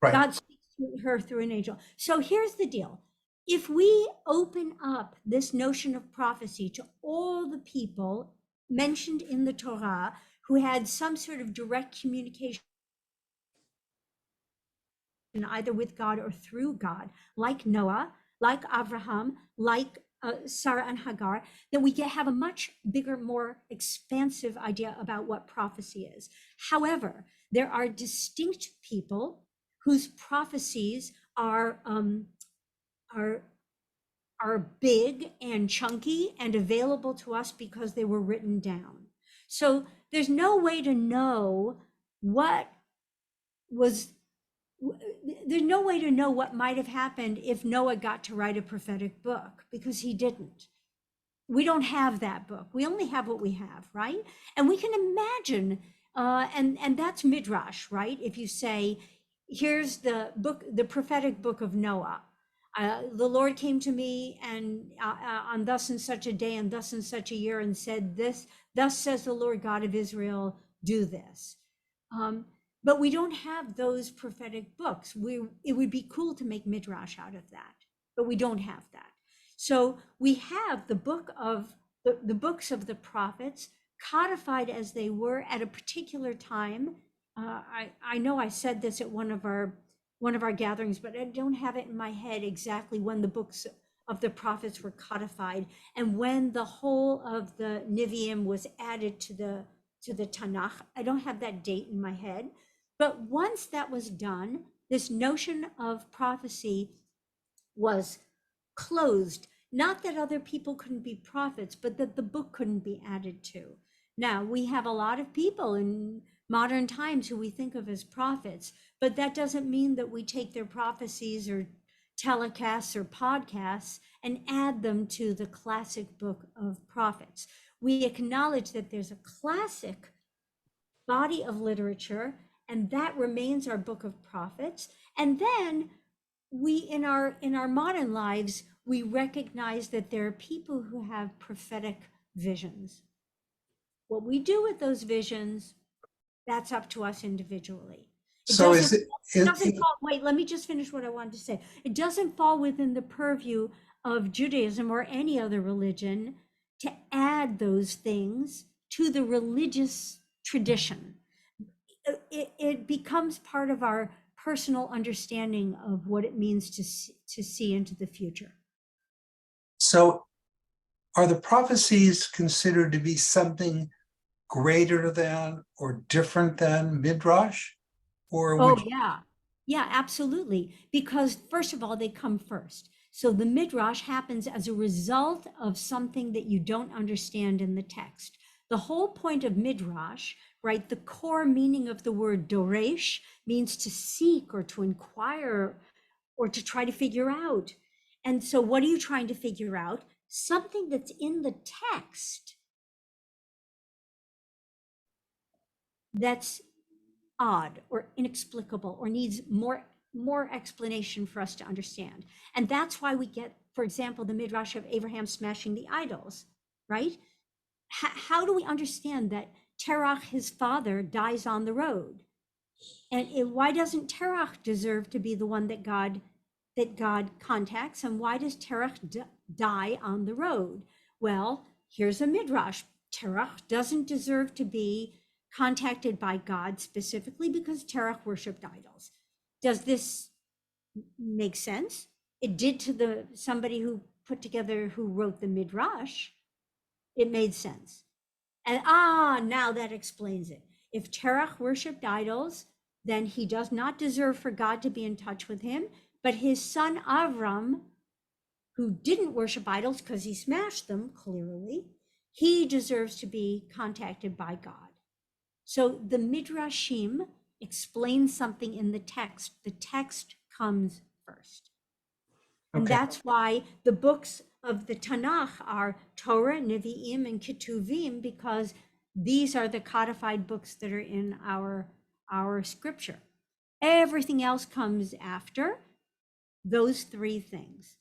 Right. God speaks to her through an angel. So here's the deal. If we open up this notion of prophecy to all the people mentioned in the Torah who had some sort of direct communication either with God or through God, like Noah, like Abraham, like Sarah and Hagar, then we have a much bigger, more expansive idea about what prophecy is. However, there are distinct people whose prophecies are big and chunky and available to us because they were written down. So there's no way to know what might have happened if Noah got to write a prophetic book, because he didn't. We don't have that book. We only have what we have, right? And we can imagine And that's midrash, right? If you say, here's the book, the prophetic book of Noah. The Lord came to me and on thus and such a day and thus and such a year and said this, thus says the Lord God of Israel, do this. But we don't have those prophetic books. It would be cool to make midrash out of that, but we don't have that. So we have the book of the books of the prophets codified as they were at a particular time. I know I said this at one of our gatherings, but I don't have it in my head exactly when the books of the prophets were codified and when the whole of the Nevi'im was added to the Tanakh. I don't have that date in my head, but once that was done, this notion of prophecy was closed. Not that other people couldn't be prophets, but that the book couldn't be added to. Now, we have a lot of people in modern times who we think of as prophets, but that doesn't mean that we take their prophecies or telecasts or podcasts and add them to the classic book of prophets. We acknowledge that there's a classic body of literature, and that remains our book of prophets. And then we, in our modern lives, we recognize that there are people who have prophetic visions. What we do with those visions, that's up to us individually. So Wait, let me just finish what I wanted to say. It doesn't fall within the purview of Judaism or any other religion to add those things to the religious tradition. It becomes part of our personal understanding of what it means to see into the future. So are the prophecies considered to be something greater than or different than midrash? Or yeah, absolutely. Because first of all, they come first. So the midrash happens as a result of something that you don't understand in the text. The whole point of midrash, right, the core meaning of the word doresh means to seek or to inquire or to try to figure out. And so what are you trying to figure out? Something that's in the text that's odd or inexplicable or needs more explanation for us to understand. And that's why we get, for example, the midrash of Abraham smashing the idols, right? How do we understand that Terach, his father, dies on the road? And why doesn't Terach deserve to be the one that God contacts? And why does Terach die on the road? Well, here's a midrash. Terach doesn't deserve to be contacted by God specifically because Terach worshipped idols. Does this make sense? It did to somebody who wrote the midrash. It made sense. And now that explains it. If Terach worshipped idols, then he does not deserve for God to be in touch with him. But his son Avram, who didn't worship idols because he smashed them, clearly, he deserves to be contacted by God. So the midrashim explains something in the text. The text comes first. And that's why the books of the Tanakh are Torah, Nevi'im, and Ketuvim, because these are the codified books that are in our scripture. Everything else comes after those three things.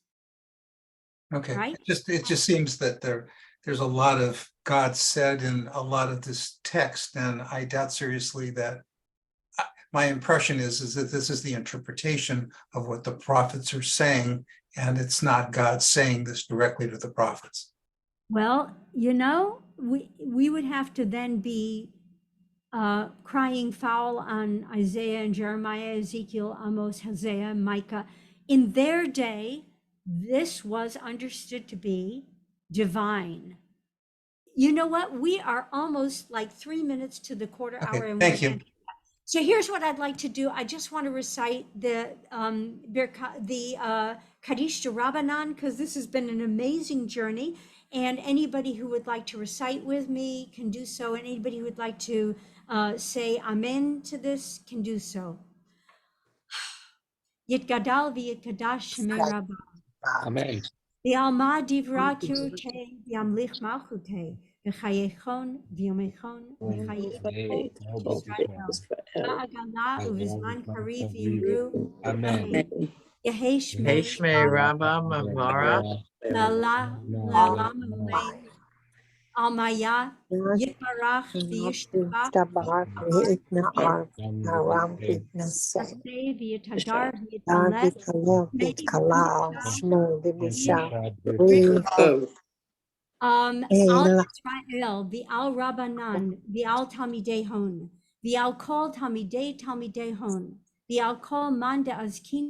Okay, right? it just seems that there's a lot of God said in a lot of this text, and I doubt seriously that my impression is that this is the interpretation of what the prophets are saying, and it's not God saying this directly to the prophets. Well, we would have to then be crying foul on Isaiah and Jeremiah, Ezekiel, Amos, Hosea, Micah. In their day, this was understood to be divine. You know what? We are almost like 3 minutes to the quarter hour. Okay, thank you. So here's what I'd like to do. I just want to recite the Kaddish Rabbanan, because this has been an amazing journey. And anybody who would like to recite with me can do so. And anybody who would like to say amen to this can do so. Yitgadal v'yitkadash shemei Rabbah. Amen. V'alma divra kirute v'amlich malchute. v'chayechon v'yomechon v'chayei Yisrael. Ba'agala uvizman karif v'yimru Amen. Yehei Shmei Heshme Rabba Mavara. La'olam Amen. Almaya Yitbarach v'yishtabach Tabar Itna Ar Naram Pitna Say Asay v'yitadar Dar v'yitaleh Bikalel May Bit Kalal V'yisha Shmo Dibisha Oh, Al Ela Yisrael v'al Rabbanan v'al Talmidei v'al Kol Talmidei v'al Kol Man de'azkin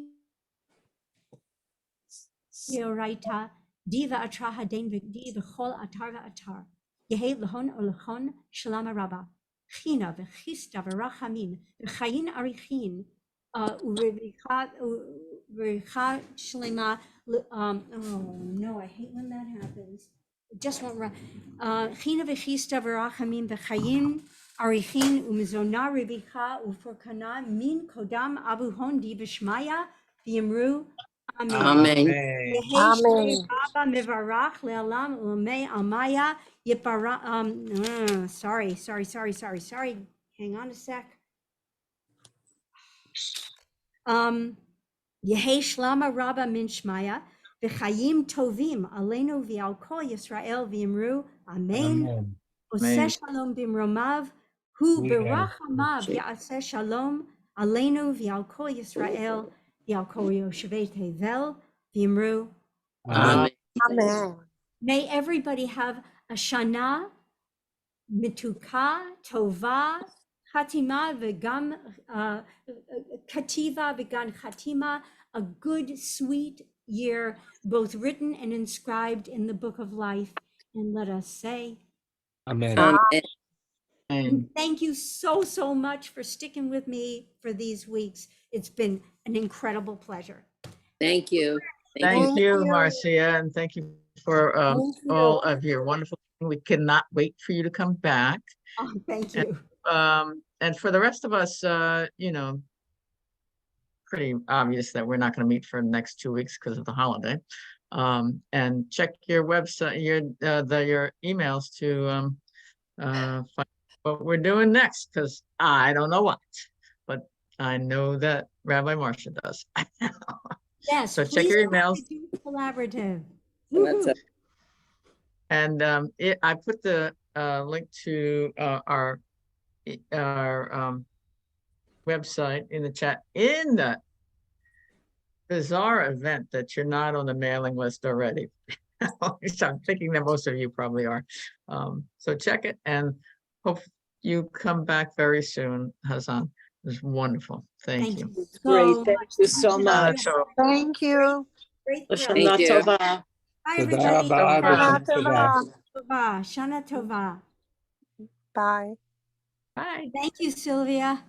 Yoraita Diva Atra Haden V'di V'chol Atar V'atar Yehei Lehon Olechon Shalama Rabba China V'chista V'rachamim V'chayin Arichin U'Revicha Shlema oh no, I hate when that happens. It just won't run. China V'chista V'rachamim V'chayin Arichin U'mizona Revicha U'forkana Min Kodam Abuhon Di V'shmaya V'yimru Amen. amen. Amen. Yehei Shmei Amen. Rabba Mivarach Le'alam U'amei Almaya Yipara. Sorry. Hang on a sec. Yehei Shlama Rabba Min Shmaya V'chayim Tovim Aleinu V'al Kol Yisrael V'yimru Amen. Amen. Oseh Shalom B'mromav Hu Berachamav Ya'aseh Shalom Aleinu V'al Kol Yisrael V'al Kol Yoshevei Tevel V'yimru. Amen. Amen. May everybody have a Shana Mituka Tova Chatima V'gam Kativa V'gan Chatima, a good, sweet year, both written and inscribed in the book of life. And let us say, Amen. Amen. and thank you so much for sticking with me for these weeks. It's been an incredible pleasure. Thank you. Thank Thank you, you. Marcia, and thank you for Thank you. all of your wonderful. We cannot wait for you to come back. Oh, thank you. And for the rest of us, pretty obvious that we're not going to meet for the next 2 weeks because of the holiday. And check your website, your emails to find what we're doing next, because I don't know what, but I know that Rabbi Marcia does. Yes, So check please your come emails. to do Collaborative. That's Woohoo. And I put the link to our website in the chat, in the bizarre event that you're not on the mailing list already. So I'm thinking that most of you probably are. So check it, and hope you come back very soon, Hazzan. It was wonderful. Thank you. Great. So Thank much. you so much. So, Thank you. Great thrill. Shana Thank you. Tova. Bye, Toda everybody. rabba, Tova. Hashem tova. Tova. Shana Tova. Bye. bye. Thank you, Sylvia.